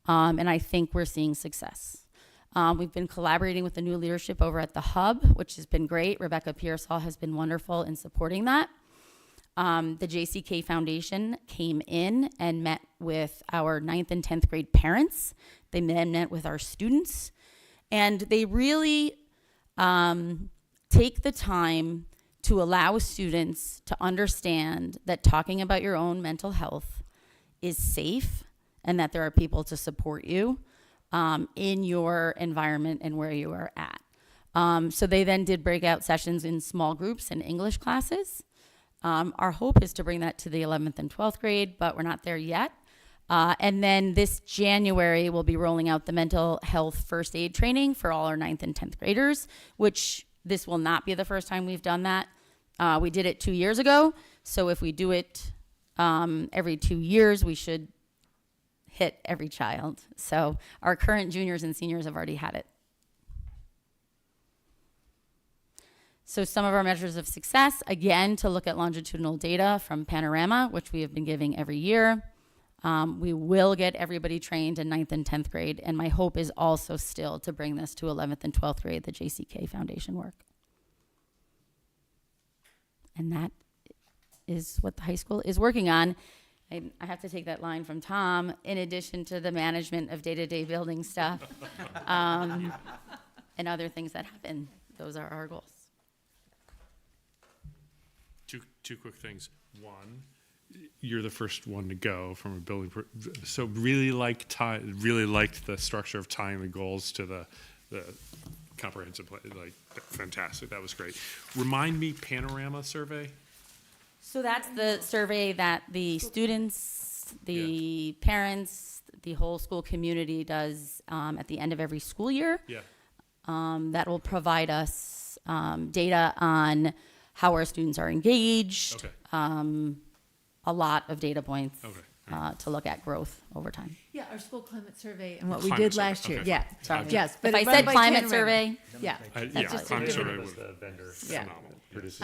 And I think we're seeing success. We've been collaborating with the new leadership over at the Hub, which has been great. Rebecca Pearsall has been wonderful in supporting that. The JCK Foundation came in and met with our 9th and 10th grade parents. They then met with our students. And they really take the time to allow students to understand that talking about your own mental health is safe and that there are people to support you in your environment and where you are at. So they then did breakout sessions in small groups and English classes. Our hope is to bring that to the 11th and 12th grade, but we're not there yet. And then this January, we'll be rolling out the mental health first aid training for all our 9th and 10th graders, which this will not be the first time we've done that. We did it 2 years ago. So if we do it every 2 years, we should hit every child. So our current juniors and seniors have already had it. So some of our measures of success, again, to look at longitudinal data from Panorama, which we have been giving every year. We will get everybody trained in 9th and 10th grade, and my hope is also still to bring this to 11th and 12th grade, the JCK Foundation work. And that is what the high school is working on. I have to take that line from Tom, in addition to the management of day-to-day building stuff and other things that happen. Those are our goals. Two quick things. One, you're the first one to go from a building, so really liked the structure of tying the goals to the comprehensive plan. Like, fantastic. That was great. Remind me, Panorama survey. So that's the survey that the students, the parents, the whole school community does at the end of every school year. Yeah. That will provide us data on how our students are engaged. Okay. A lot of data points Okay. to look at growth over time. Yeah, our school climate survey and what we Climate did last survey, year. okay, Yeah, fine. Sorry. yes. But If I it's run said by climate Panorama. survey, Yeah. Yeah, just a climate different- survey was the vendor. Yeah. phenomenal. Produces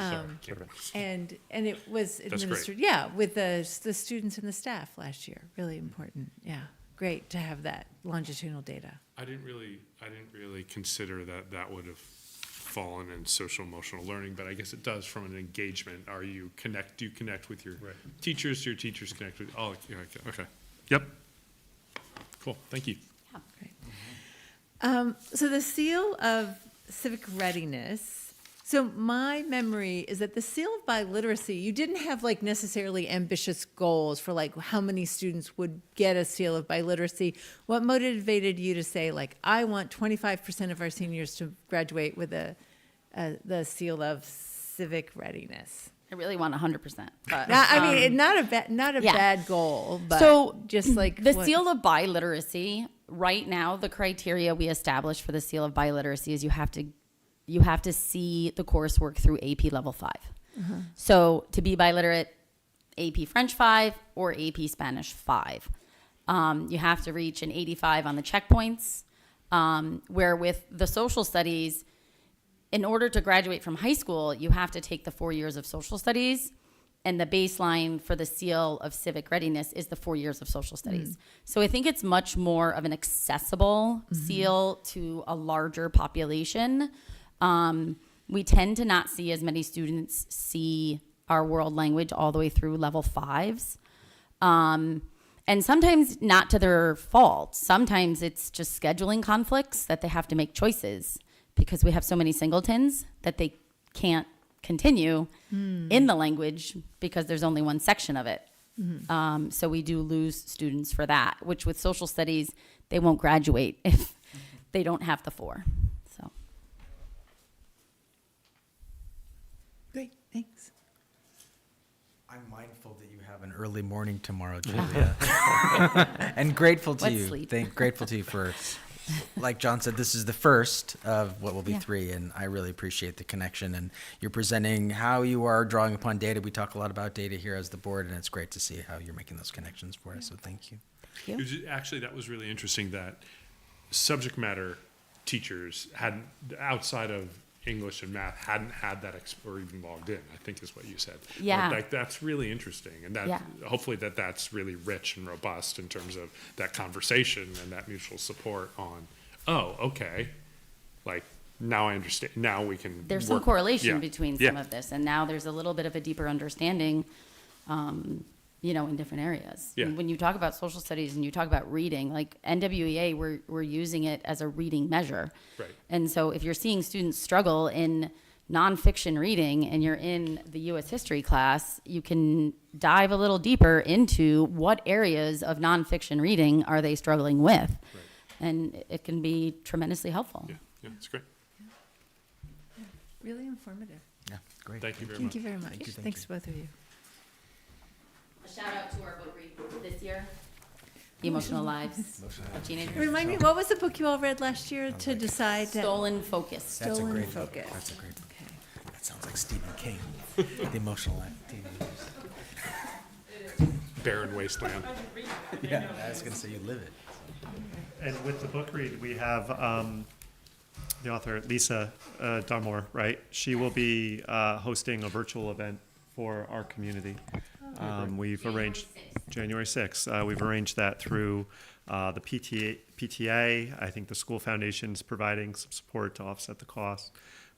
And it was great. administered, yeah, with the students and the staff last year. Really important. Yeah, great to have that longitudinal data. I didn't really consider that would have fallen in social emotional learning, but I guess it does from an engagement. Do you connect with your teachers? Do your teachers connect with, okay. Yep. Cool, thank you. So the seal of civic readiness. So my memory is that the seal of biliteracy, you didn't have like necessarily ambitious goals for like how many students would get a seal of biliteracy. What motivated you to say like, I want 25% of our seniors to graduate with the seal of civic readiness? I really want 100%. But, Not a yeah. bad goal, but So just like the seal of biliteracy, right now, the criteria we established for the seal of biliteracy is you have to see the coursework through AP level 5. So to be biliterate, AP French 5 or AP Spanish 5. You have to reach an 85 on the checkpoints, where with the social studies, in order to graduate from high school, you have to take the 4 years of social studies, and the baseline for the seal of civic readiness is the 4 years of social studies. So I think it's much more of an accessible seal to a larger population. We tend to not see as many students see our world language all the way through level 5s. And sometimes not to their fault. Sometimes it's just scheduling conflicts that they have to make choices because we have so many singletons that they can't continue in the language because there's only one section of it. So we do lose students for that, which with social studies, they won't graduate if they don't have the 4. So. Great, thanks. I'm mindful that you have an early morning tomorrow, Julia. And grateful to Let's you. sleep. Grateful to you for, like John said, this is the first of what will be Yeah. 3, and I really appreciate the connection. And you're presenting how you are drawing upon data. We talk a lot about data here as the board, and it's great to see how you're making those connections for us. So thank you. Thank you. Actually, that was really interesting that subject matter teachers hadn't, outside of English and math, hadn't had that or even logged in, I think is what you said. Yeah. Like, that's really interesting, and that Yeah. hopefully that's really rich and robust in terms of that conversation and that mutual support on, oh, okay, like now I understand. Now we can. There's some work- correlation yeah. between Yeah. some of this, and now there's a little bit of a deeper understanding, in different areas. Yeah. When you talk about social studies and you talk about reading, like NWEA, we're using it as a reading measure. Right. And so if you're seeing students struggle in nonfiction reading and you're in the U.S. history class, you can dive a little deeper into what areas of nonfiction reading are they struggling with. Right. And it can be tremendously helpful. Yeah, it's great. Really informative. Yeah, great. Thank you very Thank much. you very much. Thank you. Thanks to both of you. A shout out to our book read this year, The Emotional Lives of Teenagers. Remind me, what was the book you all read last year to decide? Stolen Focus. That's a Stolen great book. Focus. That's a great book. Okay. That sounds like Stephen King. The Emotional Life of Teenagers. Barren wasteland. Yeah, I was gonna say you live it. And with the book read, we have the author, Lisa Darmore, right? She will be hosting a virtual event for our community. We've arranged January 6th. We've arranged that through the PTA. I think the school foundation is providing some support to offset the cost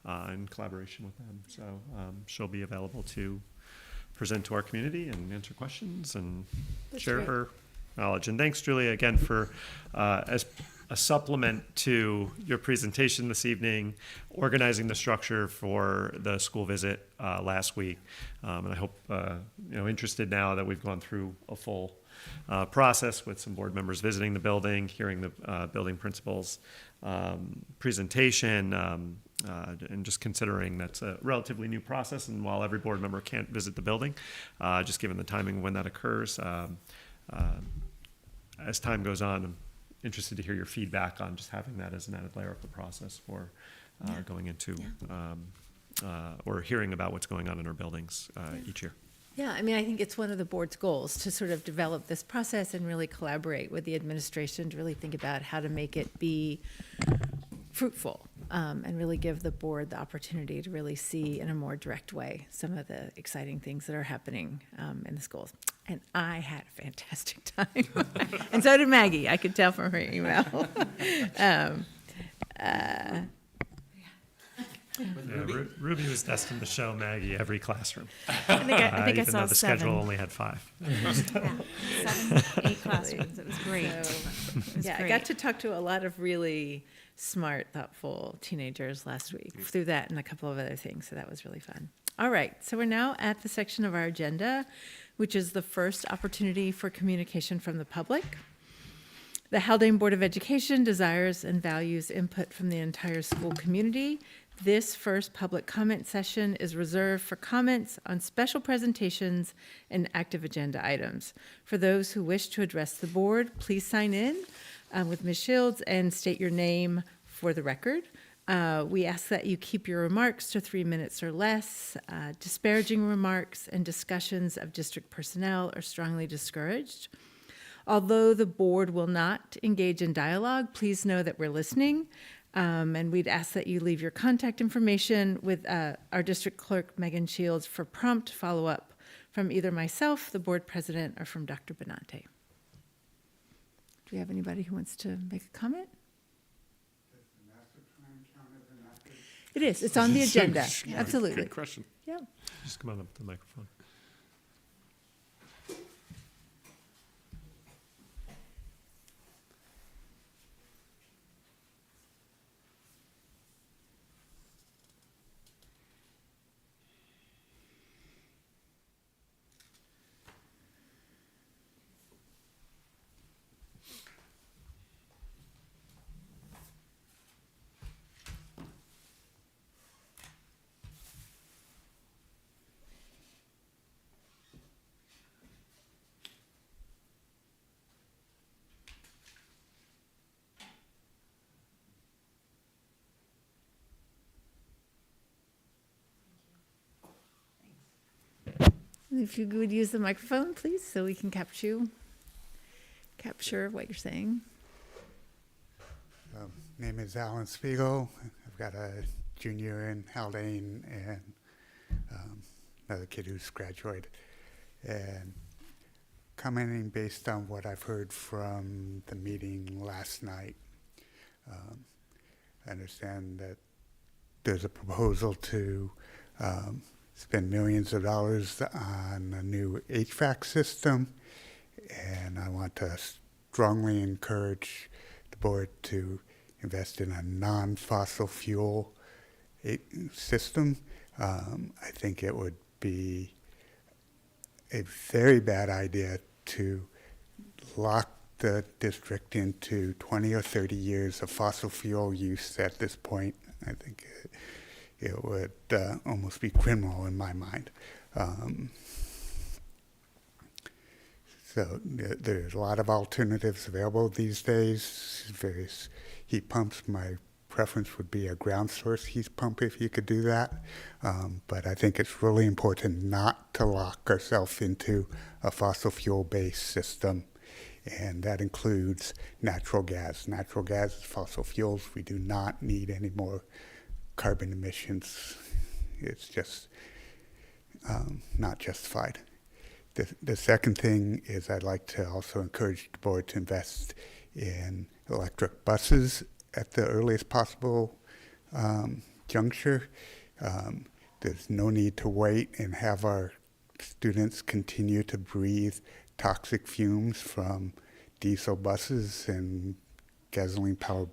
in collaboration with them. So she'll be available to present to our community and answer questions and share great. her knowledge. And thanks, Julia, again for as a supplement to your presentation this evening, organizing the structure for the school visit last week. And I hope, interested now that we've gone through a full process with some board members visiting the building, hearing the building principal's presentation, and just considering that's a relatively new process. And while every board member can't visit the building, just given the timing when that occurs, as time goes on, I'm interested to hear your feedback on just having that as an added layer of the process for going into or hearing about what's going on in our buildings each year. Yeah, I mean, I think it's one of the board's goals to sort of develop this process and really collaborate with the administration to really think about how to make it be fruitful and really give the board the opportunity to really see in a more direct way some of the exciting things that are happening in the schools. And I had a fantastic time. And so did Maggie, I could tell from her email. Ruby was destined to show Maggie every classroom, I think I even saw though the schedule 7. only had 5. 7, 8 classrooms. It was great. It was Yeah, I great. got to talk to a lot of really smart, thoughtful teenagers last week through that and a couple of other things, so that was really fun. All right, so we're now at the section of our agenda, which is the first opportunity for communication from the public. The Haldane Board of Education desires and values input from the entire school community. This first public comment session is reserved for comments on special presentations and active agenda items. For those who wish to address the board, please sign in with Ms. Shields and state your name for the record. We ask that you keep your remarks to 3 minutes or less. Disparaging remarks and discussions of district personnel are strongly discouraged. Although the board will not engage in dialogue, please know that we're listening. And we'd ask that you leave your contact information with our district clerk, Megan Shields, for prompt follow-up from either myself, the board president, or from Dr. Benante. Do we have anybody who wants to make a comment? It is. It's on the agenda. Absolutely. Good question. Yeah. Just come on up to the microphone. If you would use the microphone, please, so we can capture what you're saying. Name is Alan Spiegel. I've got a junior in Haldane and another kid who's graduated. And commenting based on what I've heard from the meeting last night, I understand that there's a proposal to spend millions of dollars on a new HVAC system, and I want to strongly encourage the board to invest in a non-fossil fuel system. I think it would be a very bad idea to lock the district into 20 or 30 years of fossil fuel use at this point. I think it would almost be criminal in my mind. So there's a lot of alternatives available these days, various heat pumps. My preference would be a ground source heat pump if you could do that. But I think it's really important not to lock ourselves into a fossil fuel-based system. And that includes natural gas. Natural gas is fossil fuels. We do not need any more carbon emissions. It's just not justified. The second thing is I'd like to also encourage the board to invest in electric buses at the earliest possible juncture. There's no need to wait and have our students continue to breathe toxic fumes from diesel buses and gasoline-powered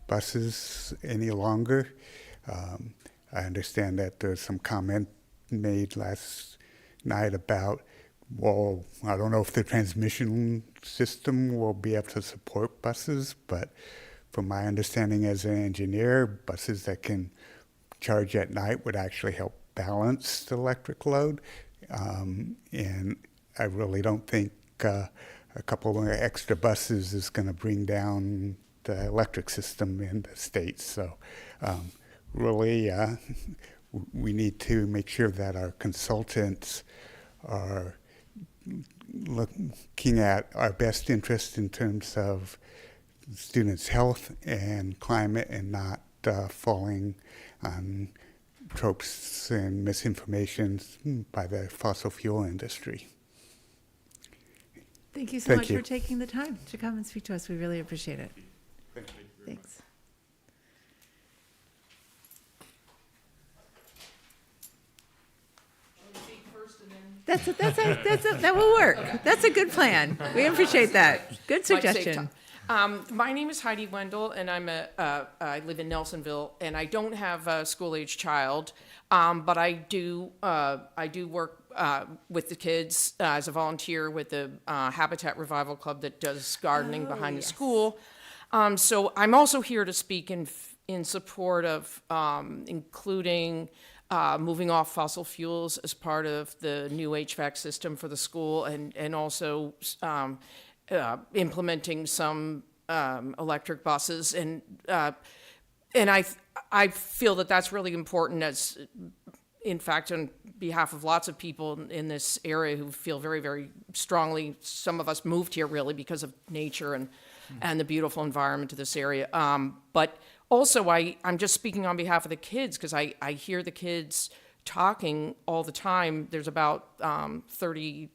buses any longer. I understand that there's some comment made last night about, well, I don't know if the transmission system will be able to support buses, but from my understanding as an engineer, buses that can charge at night would actually help balance the electric load. And I really don't think a couple of extra buses is going to bring down the electric system in the state. So really, we need to make sure that our consultants are looking at our best interest in terms of students' health and climate, and not falling on tropes and misinformation by the fossil fuel industry. Thank you so much for taking the time to come and speak to us. We really appreciate it. Thank you very Thanks. That will work. That's a good plan. We appreciate that. Good Might save suggestion. time. My name is Heidi Wendell, and I live in Nelsonville, and I don't have a school-age child, but I do work with the kids as a volunteer with the Habitat Revival Club that does gardening behind the school. So I'm also here to speak in support of including moving off fossil fuels as part of the new HVAC system for the school, and also implementing some electric buses, and I feel that that's really important, as in fact on behalf of lots of people in this area who feel very, very strongly. Some of us moved here really because of nature and the beautiful environment of this area, but also I'm just speaking on behalf of the kids, because I hear the kids talking all the time. There's about 30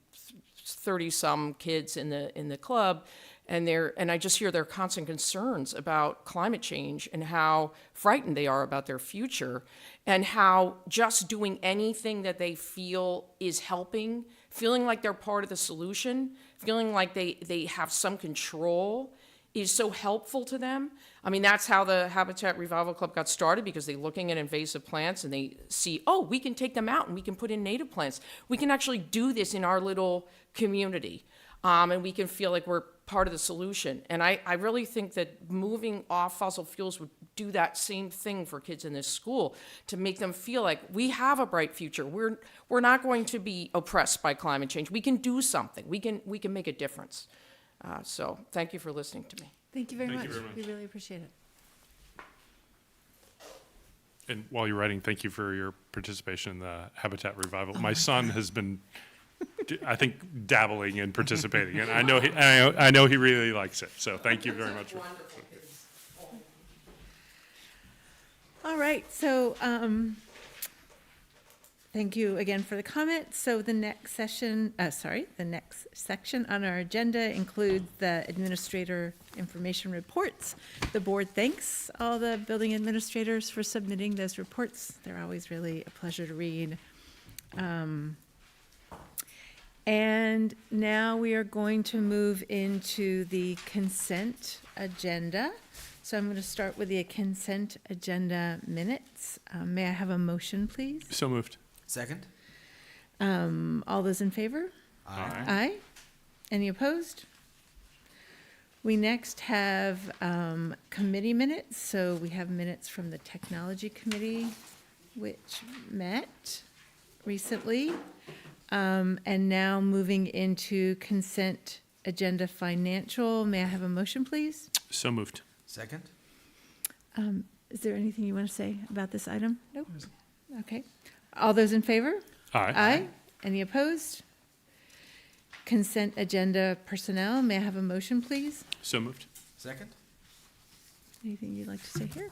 some kids in the club, and I just hear their constant concerns about climate change and how frightened they are about their future, and how just doing anything that they feel is helping, feeling like they're part of the solution, feeling like they have some control, is so helpful to them. I mean, that's how the Habitat Revival Club got started, because they're looking at invasive plants and they see, oh, we can take them out and we can put in native plants. We can actually do this in our little community, and we can feel like we're part of the solution. And I really think that moving off fossil fuels would do that same thing for kids in this school, to make them feel like we have a bright future. We're not going to be oppressed by climate change. We can do something. We can make a difference. So thank you for listening to me. Thank you very Thank much. you very much. We really appreciate it. And while you're writing, thank you for your participation in the Habitat Revival. My son has been, I think, dabbling and participating, and I know he really likes it. So thank you very much. All right, so thank you again for the comment. So the next section on our agenda includes the administrator information reports. The board thanks all the building administrators for submitting those reports. They're always really a pleasure to read. And now we are going to move into the consent agenda. So I'm going to start with the consent agenda minutes. May I have a motion, please? So moved. Second? All those in favor? Aye. Aye. Any opposed? We next have committee minutes. So we have minutes from the Technology Committee, which met recently. And now moving into consent agenda financial. May I have a motion, please? So moved. Second? Is there anything you want to say about this item? Nope. Okay. All those in favor? Aye. Aye. Any opposed? Consent agenda personnel. May I have a motion, please? So moved. Second? Anything you'd like to say here?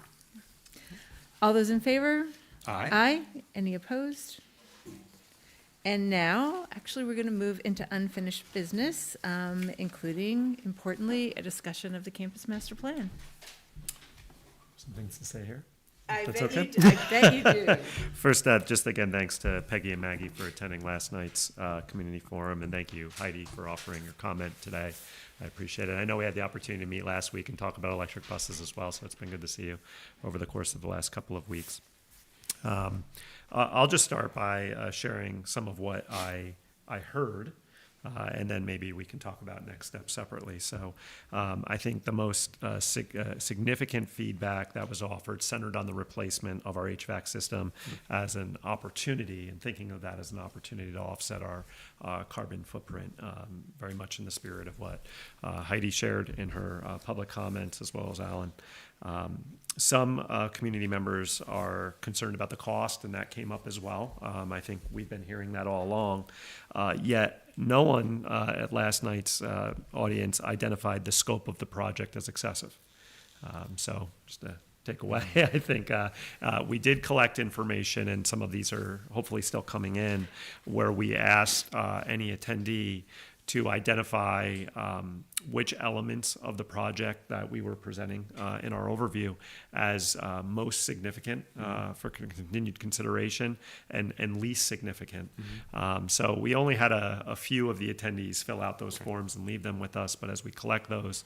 All those in favor? Aye. Aye. Any opposed? And now, actually, we're going to move into unfinished business, including, importantly, a discussion of the campus master plan. Some things to say here. I That's bet okay? you do. I bet you do. First, just again, thanks to Peggy and Maggie for attending last night's community forum, and thank you, Heidi, for offering your comment today. I appreciate it. I know we had the opportunity to meet last week and talk about electric buses as well, so it's been good to see you over the course of the last couple of weeks. I'll just start by sharing some of what I heard, and then maybe we can talk about next steps separately. So I think the most significant feedback that was offered centered on the replacement of our HVAC system as an opportunity, and thinking of that as an opportunity to offset our carbon footprint, very much in the spirit of what Heidi shared in her public comments, as well as Alan. Some community members are concerned about the cost, and that came up as well. I think we've been hearing that all along. Yet no one at last night's audience identified the scope of the project as excessive. So just to take away, I think we did collect information, and some of these are hopefully still coming in, where we asked any attendee to identify which elements of the project that we were presenting in our overview as most significant for continued consideration and least significant. So we only had a few of the attendees fill out those forms and leave them with us, but as we collect those,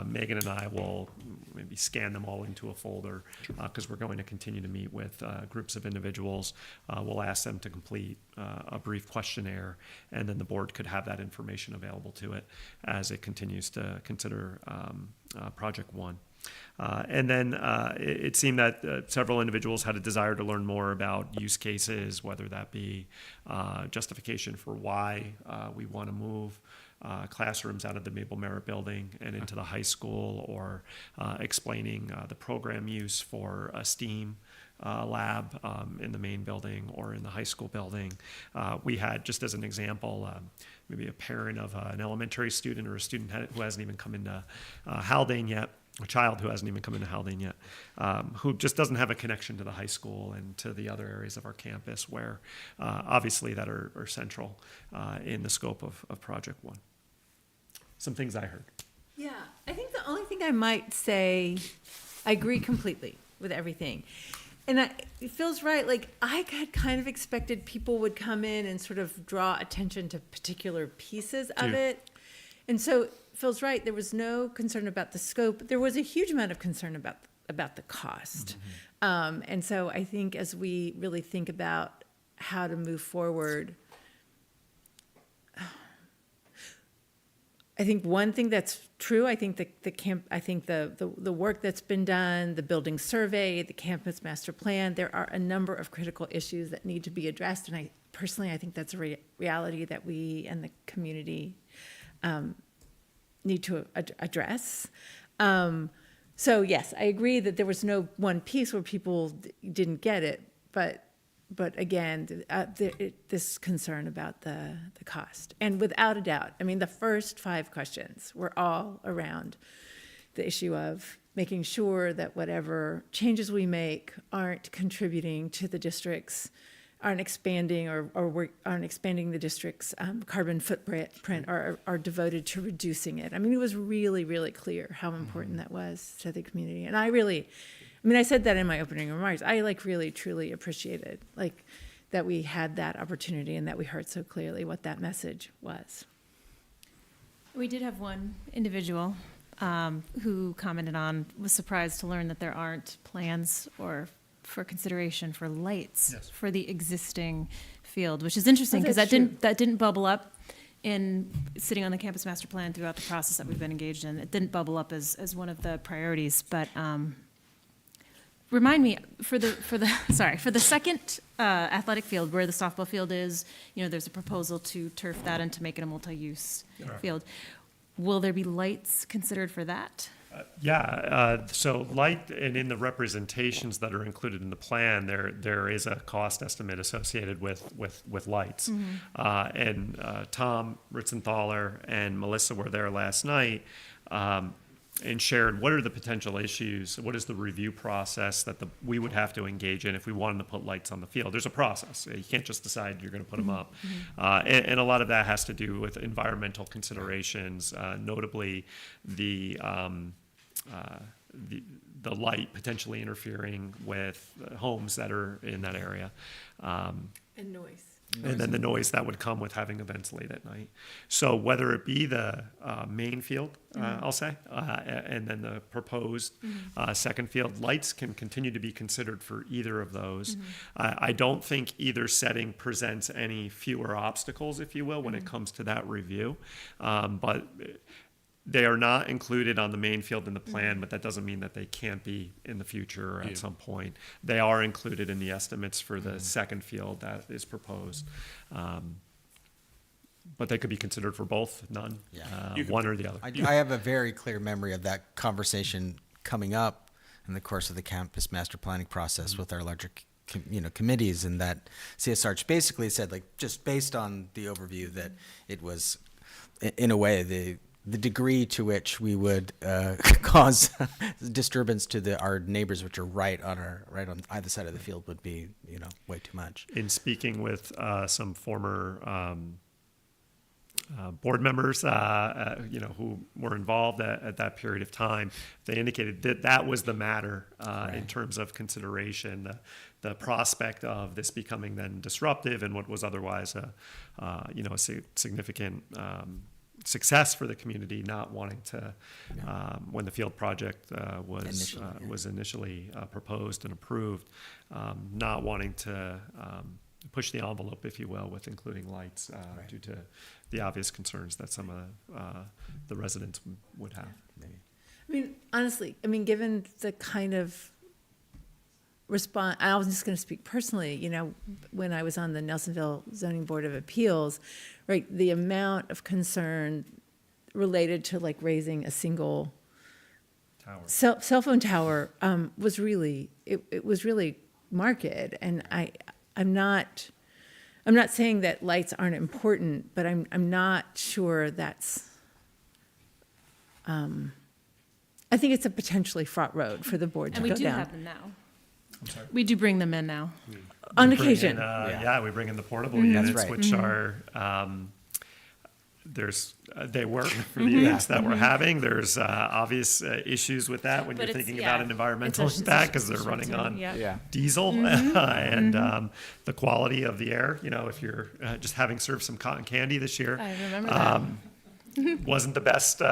Megan and I will maybe scan them all into a folder because we're going to continue to meet with groups of individuals. We'll ask them to complete a brief questionnaire, and then the board could have that information available to it as it continues to consider Project One. And then it seemed that several individuals had a desire to learn more about use cases, whether that be justification for why we want to move classrooms out of the Mabel Merritt building and into the high school, or explaining the program use for a STEAM lab in the main building or in the high school building. We had, just as an example, maybe a parent of an elementary student or a student who hasn't even come into Haldane yet, a child who hasn't even come into Haldane yet, who just doesn't have a connection to the high school and to the other areas of our campus where obviously that are central in the scope of Project One. Some things I heard. Yeah, I think the only thing I might say, I agree completely with everything. And it feels right. Like, I had kind of expected people would come in and sort of draw attention to particular pieces of it. And so it feels right. There was no concern about the scope. There was a huge amount of concern about the cost. And so I think as we really think about how to move forward, I think one thing that's true, I think the work that's been done, the building survey, the campus master plan, there are a number of critical issues that need to be addressed. And I think that's a reality that we and the community need to address. So yes, I agree that there was no one piece where people didn't get it, but again, this concern about the cost. And without a doubt, I mean, the first 5 questions were all around the issue of making sure that whatever changes we make aren't contributing to the district's, aren't expanding aren't expanding the district's carbon footprint, or are devoted to reducing it. I mean, it was really, really clear how important that was to the community. And I said that in my opening remarks. I really, truly appreciated that we had that opportunity and that we heard so clearly what that message was. We did have one individual who commented on, was surprised to learn that there aren't plans for consideration for lights for the existing field, which is interesting because that didn't bubble up in sitting on the campus master plan throughout the process that we've been engaged in. It didn't bubble up as one of the priorities, but remind me for the second athletic field where the softball field is, there's a proposal to turf that and to make it a multi-use field. Will there be lights considered for that? So light, and in the representations that are included in the plan, there is a cost estimate associated with lights. And Tom Ritzenthaler and Melissa were there last night and shared what are the potential issues, what is the review process that we would have to engage in if we wanted to put lights on the field. There's a process. You can't just decide you're going to put them up. And a lot of that has to do with environmental considerations, notably the light potentially interfering with homes that are in that area. And noise. And then the noise that would come with having events late at night. So whether it be the main field, I'll say, and then the proposed second field, lights can continue to be considered for either of those. I don't think either setting presents any fewer obstacles, if you will, when it comes to that review. But they are not included on the main field in the plan, but that doesn't mean that they can't be in the future or at some point. They are included in the estimates for the second field that is proposed. But they could be considered for both, none, one or the other. I have a very clear memory of that conversation coming up in the course of the campus master planning process with our larger committees, and that CSRH basically said, just based on the overview, that it was, in a way, the degree to which we would cause disturbance to our neighbors, which are right on either side of the field, would be way too much. In speaking with some former board members, who were involved at that period of time, they indicated that that was the matter in terms of consideration, the prospect of this becoming then disruptive and what was otherwise a significant success for the community, not wanting to, when the field project was initially proposed and approved, not wanting to push the envelope, if you will, with including lights due to the obvious concerns that some of the residents would have. I mean, honestly, given the kind of response, I was just going to speak personally, when I was on the Nelsonville Zoning Board of Appeals, right, the amount of concern related to like raising a single Tower. cell phone tower was really, it was really marked. And I'm not saying that lights aren't important, but I'm not sure that's, I think it's a potentially fraught road for the board to And we go do down. have them now. We do bring them in now. On We bring occasion. in, we bring in the portable Mhm. units, That's right. which are, they work for the events that we're having. There's obvious issues with that when But you're it's- thinking yeah, about an environmental it's a impact because they're short running term, on yeah. diesel and the quality of the air. If you're just having served some cotton candy this year, I remember that. wasn't the best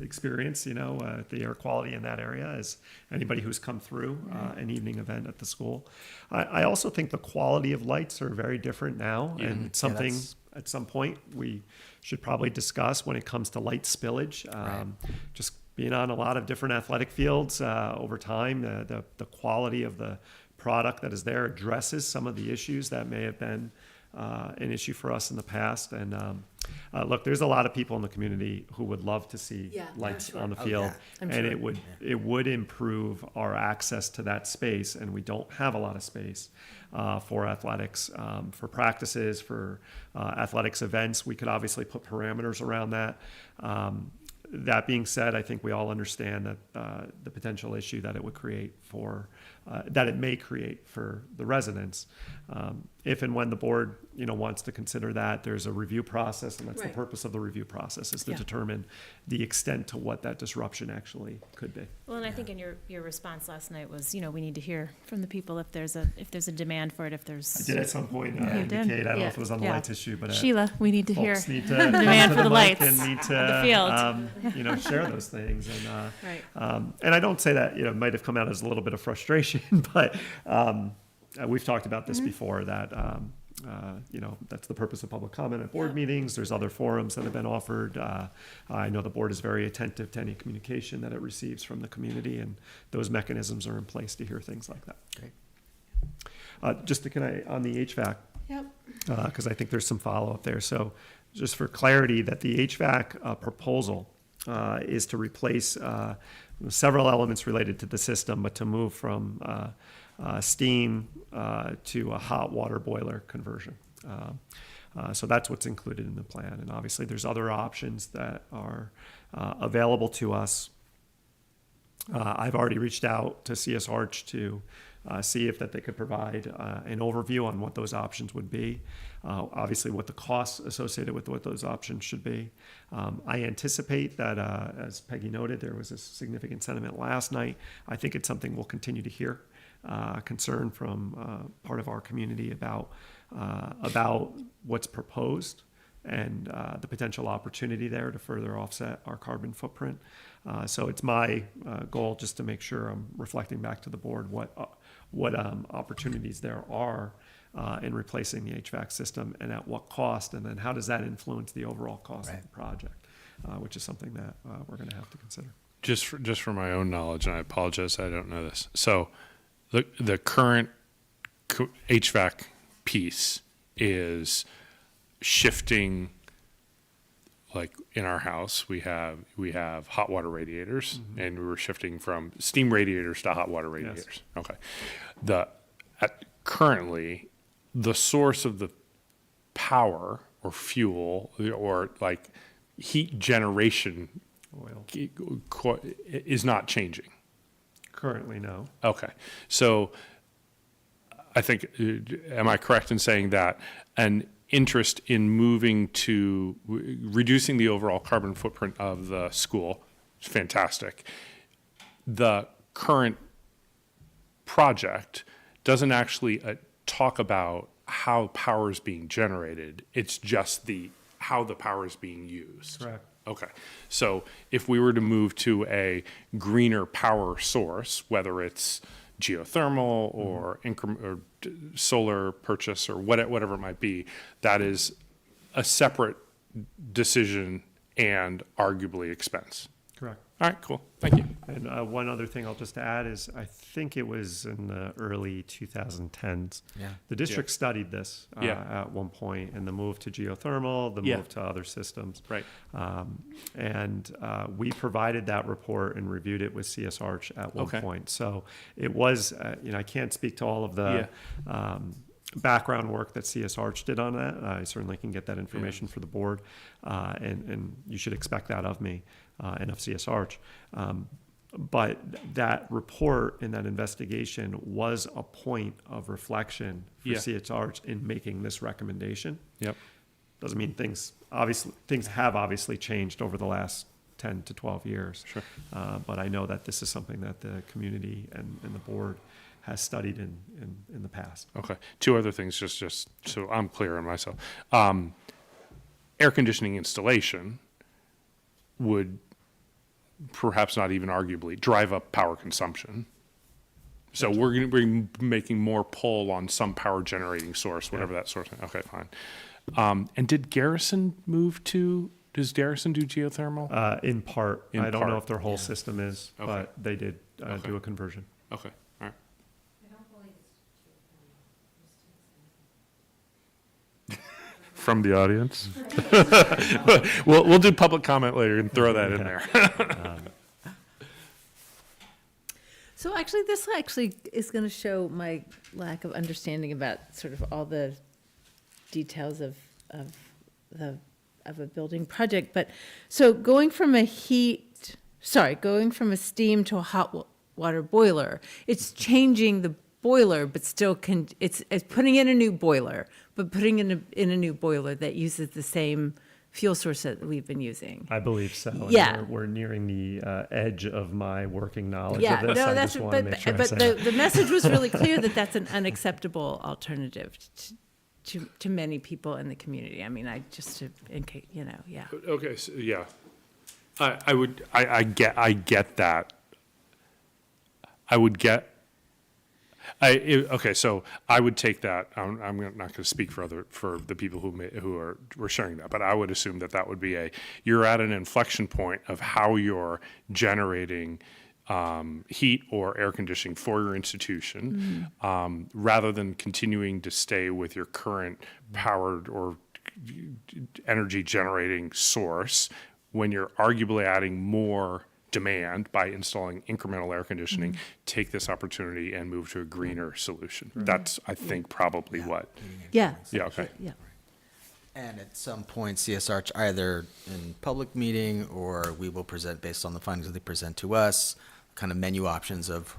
experience, the air quality in that area, as anybody who's come through an evening event at the school. I also think the quality of lights are very different now, and something at some point we should probably discuss when it comes to light spillage. Just being on a lot of different athletic fields over time, the quality of the product that is there addresses some of the issues that may have been an issue for us in the past. And look, there's a lot of people in the community who would love to see lights on the field, and it would improve our access to that space. And we don't have a lot of space for athletics, for practices, for athletics events. We could obviously put parameters around that. That being said, I think we all understand that the potential issue that it would create that it may create for the residents. If and when the board, wants to consider that, there's a review process, and that's the purpose of the review process, is to determine the extent to what that disruption actually could be. Well, and I think in your response last night was, we need to hear from the people if there's a demand for it, if there's. I did at some point You did? indicate, I don't know if Yeah. it was on the Yeah. lights issue, but Sheila, we need to hear folks need to the come demand to for the mic lights and need to, on the field. share those things. And, Right. and I don't say that, it might have come out as a little bit of frustration, but we've talked about this before, that, that's the purpose of public comment at board meetings. There's other forums that have been offered. I know the board is very attentive to any communication that it receives from the community, and those mechanisms are in place to hear things like that. Great. Just on the HVAC, Yep. because I think there's some follow-up there. So just for clarity, that the HVAC proposal is to replace several elements related to the system, but to move from steam to a hot water boiler conversion. So that's what's included in the plan. And obviously there's other options that are available to us. I've already reached out to CS Arch to see if that they could provide an overview on what those options would be. Obviously what the costs associated with what those options should be. I anticipate that, as Peggy noted, there was a significant sentiment last night. I think it's something we'll continue to hear. Concern from part of our community about what's proposed and the potential opportunity there to further offset our carbon footprint. So it's my goal just to make sure I'm reflecting back to the board what opportunities there are in replacing the HVAC system, and at what cost, and then how does that influence the overall cost of the project, which is something that we're going to have to consider. Just for my own knowledge, and I apologize, I don't know this. So the current HVAC piece is shifting. Like in our house, we have hot water radiators, and we were shifting from steam radiators to hot water radiators. Yes. Okay. Currently, the source of the power or fuel or like heat generation Oil. is not changing. Currently, no. Okay. So I think, am I correct in saying that an interest in moving to reducing the overall carbon footprint of the school. It's fantastic. The current project doesn't actually talk about how power is being generated. It's just how the power is being used. Correct. Okay. So if we were to move to a greener power source, whether it's geothermal or solar purchase or whatever it might be, that is a separate decision and arguably expense. Correct. All right, cool. Thank you. And one other thing I'll just add is I think it was in the early 2010s. Yeah. The district studied this at one point, and the move to geothermal, the move to other systems. Right. And we provided that report and reviewed it with CS Arch at one Okay. point. So it was, I can't speak to all of the background work that CS Arch did on that. I certainly can get that information for the board, and you should expect that of me and of CS Arch. But that report and that investigation was a point of reflection for CS Arch in making this recommendation. Yep. Doesn't mean things have obviously changed over the last 10 to 12 years. Sure. But I know that this is something that the community and the board has studied in the past. Okay. Two other things, just so I'm clear on myself. Air conditioning installation would perhaps not even arguably drive up power consumption. So we're going to be making more pull on some power generating source, whatever that source is. Okay, fine. And did Garrison does Garrison do geothermal? In part. In I don't know part. if their whole system is, Okay. but they did do a conversion. Okay, all right. From the audience? We'll do public comment later and throw that in there. So actually, this is going to show my lack of understanding about sort of all the details of a building project. But so going from a steam to a hot water boiler, it's changing the boiler, but still it's putting in a new boiler, but putting in a new boiler that uses the same fuel source that we've been using. I believe so. And Yeah. We're nearing the edge of my working knowledge Yeah, of this. no, I that's just want to make sure I but say the message was really clear that that's an unacceptable alternative to many people in the community. I mean, yeah. Okay, so, yeah. I get that. Okay, so I would take that. I'm not going to speak for the people who were sharing that, but I would assume that would be you're at an inflection point of how you're generating heat or air conditioning for your institution, rather than continuing to stay with your current powered or energy generating source when you're arguably adding more demand by installing incremental air conditioning. Take this opportunity and move to a greener solution. That's, I think, probably what. Yeah. Yeah, okay. Yeah. And at some point, CSR either in public meeting or we will present based on the findings that they present to us, kind of menu options of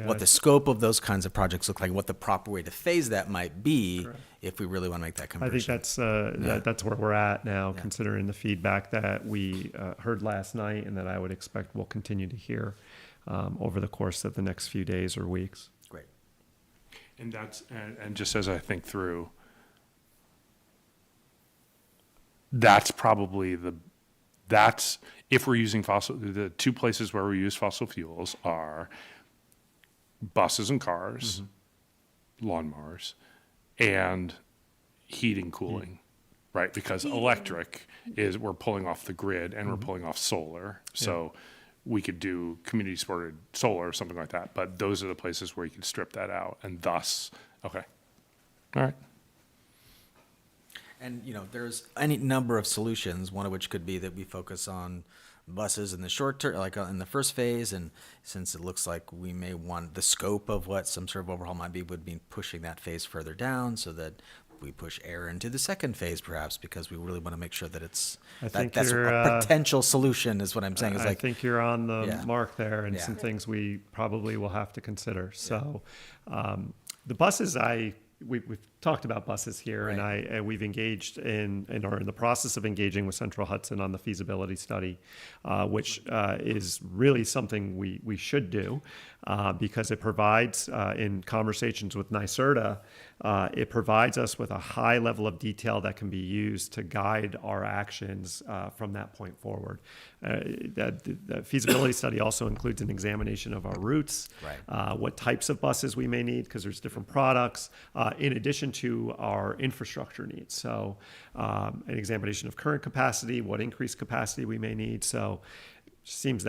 what the scope of those kinds of projects look like, what the proper way to phase that might be if we really want to make that conversion. I think that's where we're at now, considering the feedback that we heard last night and that I would expect we'll continue to hear over the course of the next few days or weeks. Great. And and just as I think through, that's probably if we're using the two places where we use fossil fuels are buses and cars, lawnmowers, and heating, cooling, right? Because electric we're pulling off the grid and we're pulling off solar. So we could do community supported solar or something like that, but those are the places where you can strip that out and thus, okay. All right. And, there's any number of solutions, one of which could be that we focus on buses in the short term, like in the first phase, and since it looks like we may want the scope of what some sort of overhaul might be, would be pushing that phase further down so that we push air into the second phase, perhaps, because we really want to make sure that that's a potential solution is what I'm saying. I think you're on the mark there, and Yeah. some things we probably will have to consider. So the buses, I we've talked about buses here, and we've engaged and are in the process of engaging with Central Hudson on the feasibility study, which is really something we should do because it provides, in conversations with NYSSMA, it provides us with a high level of detail that can be used to guide our actions from that point forward. The feasibility study also includes an examination of our routes, what types of buses we may need, because there's different products, in addition to our infrastructure needs. So an examination of current capacity, what increased capacity we may need. So it seems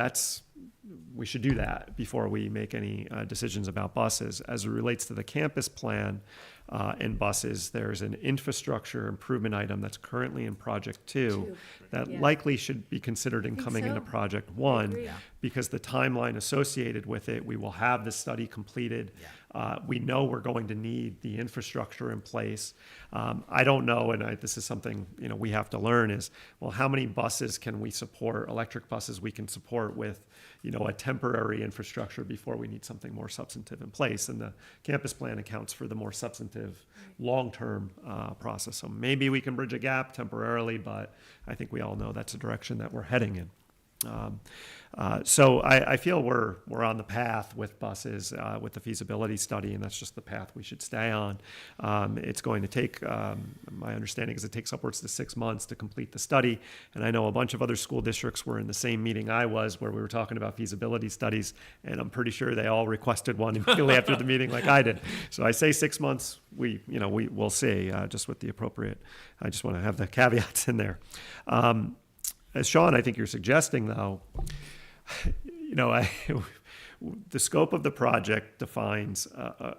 we should do that before we make any decisions about buses. As it relates to the campus plan and buses, there's an infrastructure improvement item that's currently in Project 2 that likely should be considered in coming into Project 1 because the timeline associated with it, we will have the study completed. We know we're going to need the infrastructure in place. I don't know, and this is something we have to learn is, well, how many buses can we support, electric buses we can support with a temporary infrastructure before we need something more substantive in place. And the campus plan accounts for the more substantive long-term process. So maybe we can bridge a gap temporarily, but I think we all know that's a direction that we're heading in. So I feel we're on the path with buses, with the feasibility study, and that's just the path we should stay on. It's going to take, my understanding is it takes upwards to 6 months to complete the study, and I know a bunch of other school districts were in the same meeting I was where we were talking about feasibility studies, and I'm pretty sure they all requested one immediately after the meeting like I did. So I say 6 months, we'll see, just with the appropriate, I just want to have the caveats in there. As Sean, I think you're suggesting, though, the scope of the project defines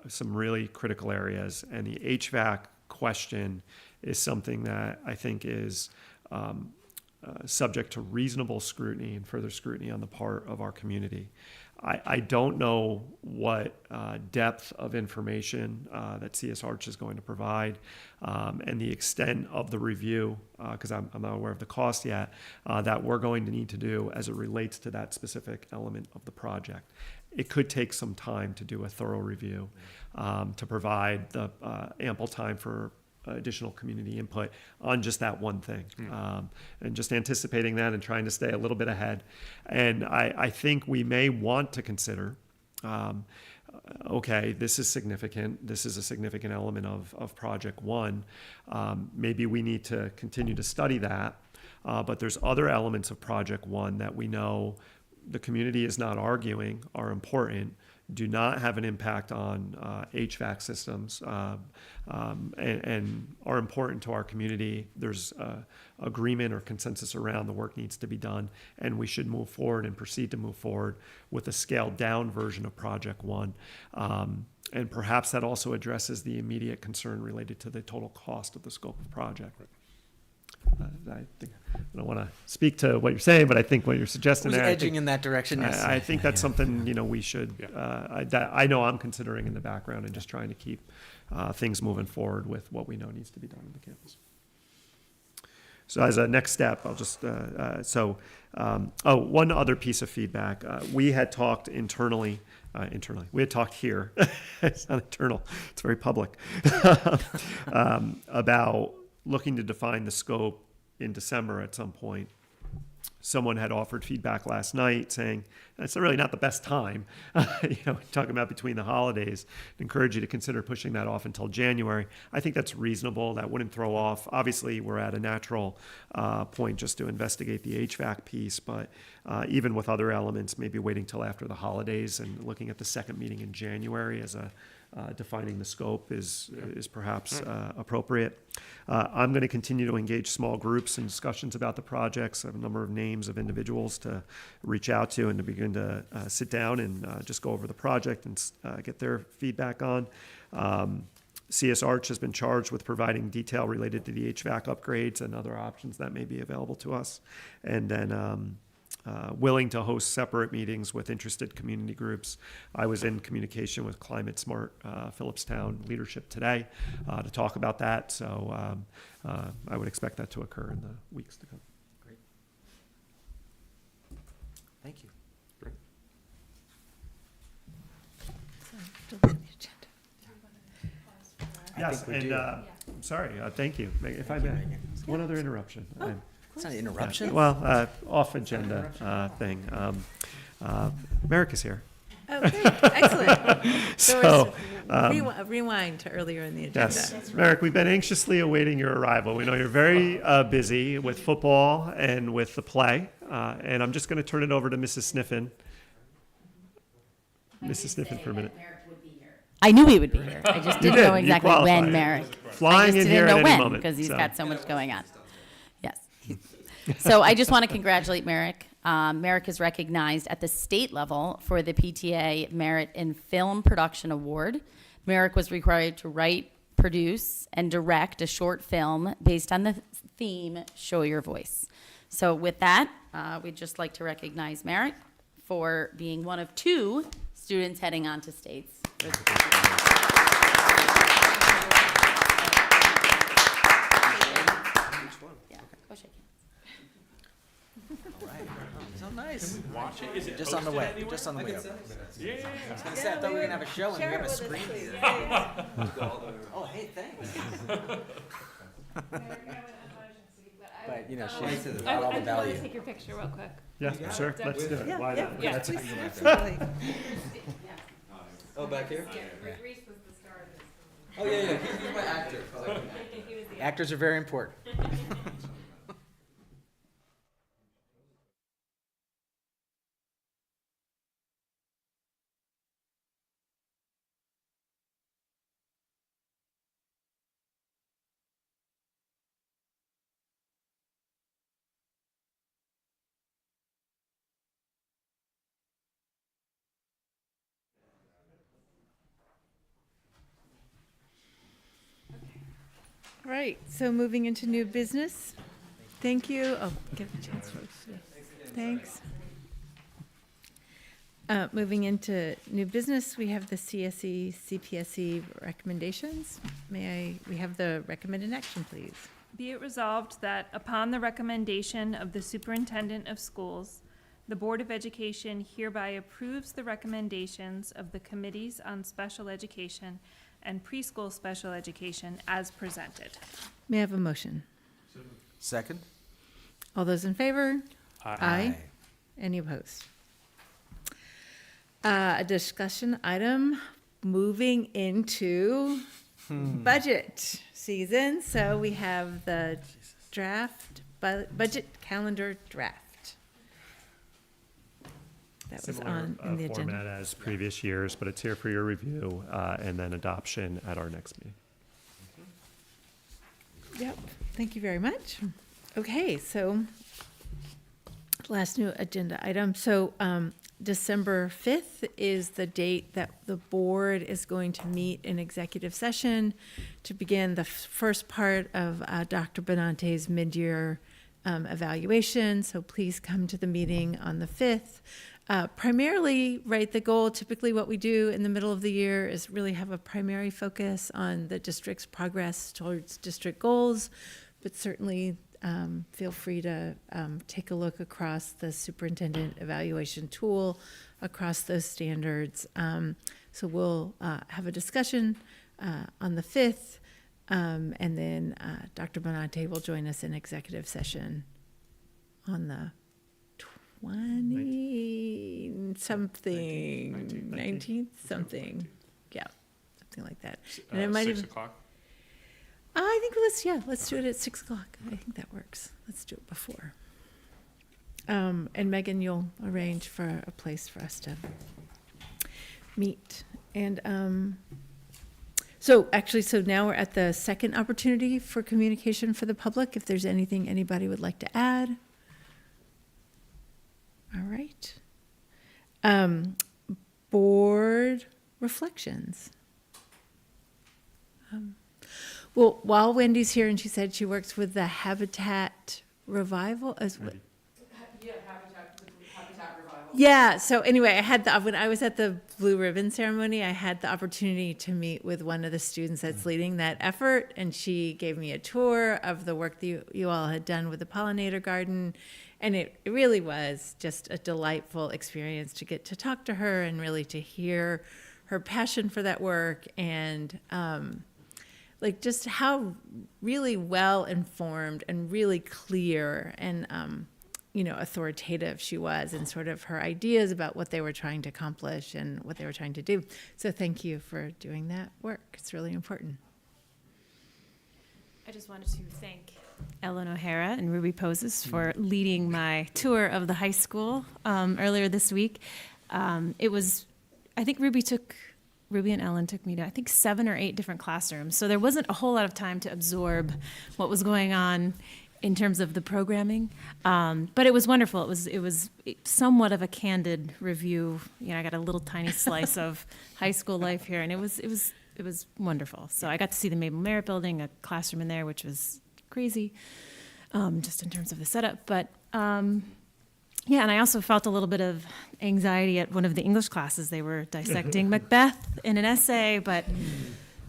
some really critical areas, and the HVAC question is something that I think is subject to reasonable scrutiny and further scrutiny on the part of our community. I don't know what depth of information that CS Arch is going to provide and the extent of the review, because I'm not aware of the cost yet, that we're going to need to do as it relates to that specific element of the project. It could take some time to do a thorough review, to provide the ample time for additional community input on just that one thing, and just anticipating that and trying to stay a little bit ahead. And I think we may want to consider, okay, this is significant. This is a significant element of Project 1. Maybe we need to continue to study that, but there's other elements of Project 1 that we know the community is not arguing are important, do not have an impact on HVAC systems, and are important to our community. There's agreement or consensus around the work needs to be done, and we should move forward and proceed to move forward with a scaled down version of Project 1. And perhaps that also addresses the immediate concern related to the total cost of the scope of the project. I don't want to speak to what you're saying, but I think what you're suggesting there, edging in that direction. Yes. I think that's something we should. That I know I'm considering in the background and just trying to keep things moving forward with what we know needs to be done on the campus. So as a next step, I'll just one other piece of feedback. We had talked internally. We had talked here. It's not internal. It's very public about looking to define the scope in December at some point. Someone had offered feedback last night saying, it's really not the best time, talking about between the holidays. I'd encourage you to consider pushing that off until January. I think that's reasonable. That wouldn't throw off. Obviously, we're at a natural point just to investigate the HVAC piece, but even with other elements, maybe waiting till after the holidays and looking at the second meeting in January as a defining the scope is perhaps appropriate. I'm going to continue to engage small groups in discussions about the projects. I have a number of names of individuals to reach out to and to begin to sit down and just go over the project and get their feedback on. CS Arch has been charged with providing detail related to the HVAC upgrades and other options that may be available to us. And then willing to host separate meetings with interested community groups. I was in communication with Climate Smart Phillipstown leadership today to talk about that. So I would expect that to occur in the weeks to come. Great. Thank you. Great. Yes, we and do. I'm sorry. Thank you. If I may, one other interruption. It's not an interruption. Well, off agenda thing. Merrick is here. Oh, great, excellent. So, Rewind to earlier in the agenda. yes, Merrick, we've been anxiously awaiting your arrival. We know you're very busy with football and with the play, and I'm just going to turn it over to Mrs. Sniffen. Mrs. Sniffen for a minute. I knew he would be here. I just didn't did. know You exactly qualified. when Merrick. Flying in here at any moment. Because he's so. got so much going on. Yes. So I just want to congratulate Merrick. Merrick is recognized at the state level for the PTA Merit in Film Production Award. Merrick was required to write, produce, and direct a short film based on the theme, Show Your Voice. So with that, we'd just like to recognize Merrick for being one of 2 students heading on to states. So nice. Watch it. Is it just on the way? Just on the way up. Yeah. I was gonna say I thought we were gonna have a show and we have a screen. Oh, hey, thanks. But you know, she's got all the value. Take your picture real quick. Yeah, sure. Let's do it. Why not? Yeah, That's- please, absolutely. Oh, back here? Oh, yeah. He's my actor. Actors are very important. Right, so moving into new business. Thank you. Oh, give a chance, folks. Thanks. Moving into new business, we have the CSE, CPSE recommendations. We have the recommended action, please. Be it resolved that upon the recommendation of the Superintendent of Schools, the Board of Education hereby approves the recommendations of the Committees on Special Education and Preschool Special Education as presented. May I have a motion? Second? All those in favor? Aye. Any opposed? A discussion item, moving into budget season. So we have the draft, budget calendar draft. That was Similar on in the agenda. format as previous years, but it's here for your review and then adoption at our next meeting. Yep, thank you very much. Okay, so last new agenda item. So December 5th is the date that the board is going to meet in executive session to begin the first part of Dr. Benante's mid-year evaluation. So please come to the meeting on the 5th. Primarily, right, the goal, typically what we do in the middle of the year is really have a primary focus on the district's progress towards district goals, but certainly feel free to take a look across the superintendent evaluation tool, across those standards. So we'll have a discussion on the 5th, and then Dr. Benante will join us in executive session on the 19th, something. Yeah, something like that. And it might 6 even, o'clock? I think let's do it at 6 o'clock. I think that works. Let's do it before. And Megan, you'll arrange for a place for us to meet. And so now we're at the second opportunity for communication for the public. If there's anything anybody would like to add. All right. Board reflections. Well, while Wendy's here, and she said she works with the Habitat Revival as well. Yeah, so anyway, when I was at the Blue Ribbon ceremony, I had the opportunity to meet with one of the students that's leading that effort, and she gave me a tour of the work that you all had done with the pollinator garden, and it really was just a delightful experience to get to talk to her and really to hear her passion for that work. And like just how really well informed and really clear and authoritative she was in sort of her ideas about what they were trying to accomplish and what they were trying to do. So thank you for doing that work. It's really important. I just wanted to thank Ellen O'Hara and Ruby Poses for leading my tour of the high school earlier this week. It was, I think Ruby and Ellen took me to, I think, 7 or 8 different classrooms. So there wasn't a whole lot of time to absorb what was going on in terms of the programming. But it was wonderful. It was somewhat of a candid review. I got a little tiny slice of high school life here, and it was wonderful. So I got to see the Mabel Merritt building, a classroom in there, which was crazy, just in terms of the setup. But yeah, and I also felt a little bit of anxiety at one of the English classes. They were dissecting Macbeth in an essay, but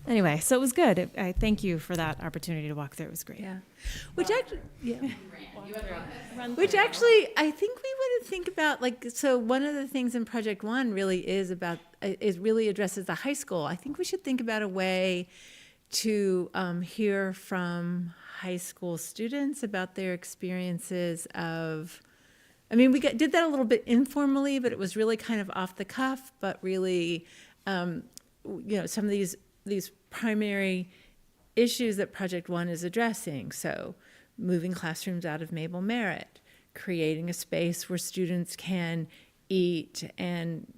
anyway, so it was good. I thank you for that opportunity to walk through. It was great. Yeah. Which actually, I think we want to think about, so one of the things in Project One really really addresses the high school. I think we should think about a way to hear from high school students about their experiences of, we did that a little bit informally, but it was really kind of off the cuff, but really, some of these primary issues that Project One is addressing. So moving classrooms out of Mabel Merritt, creating a space where students can eat and,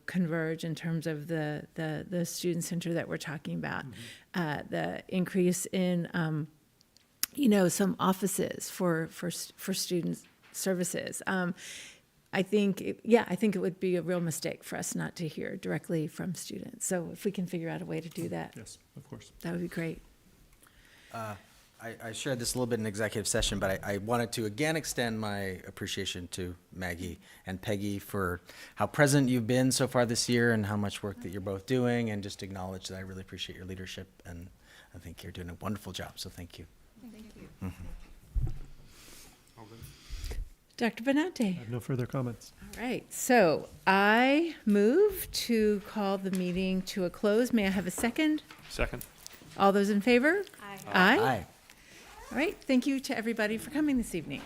converge in terms of the student center that we're talking about, the increase in, some offices for student services. I think it would be a real mistake for us not to hear directly from students. So if we can figure out a way to do that, Yes, of course. that would be great. I shared this a little bit in executive session, but I wanted to again extend my appreciation to Maggie and Peggy for how present you've been so far this year and how much work that you're both doing, and just acknowledge that I really appreciate your leadership, and I think you're doing a wonderful job, so thank you. Thank you. Dr. Benante. I have no further comments. All right, so I move to call the meeting to a close. May I have a second? Second. All those in favor? Aye. Aye. Aye. All right, thank you to everybody for coming this evening.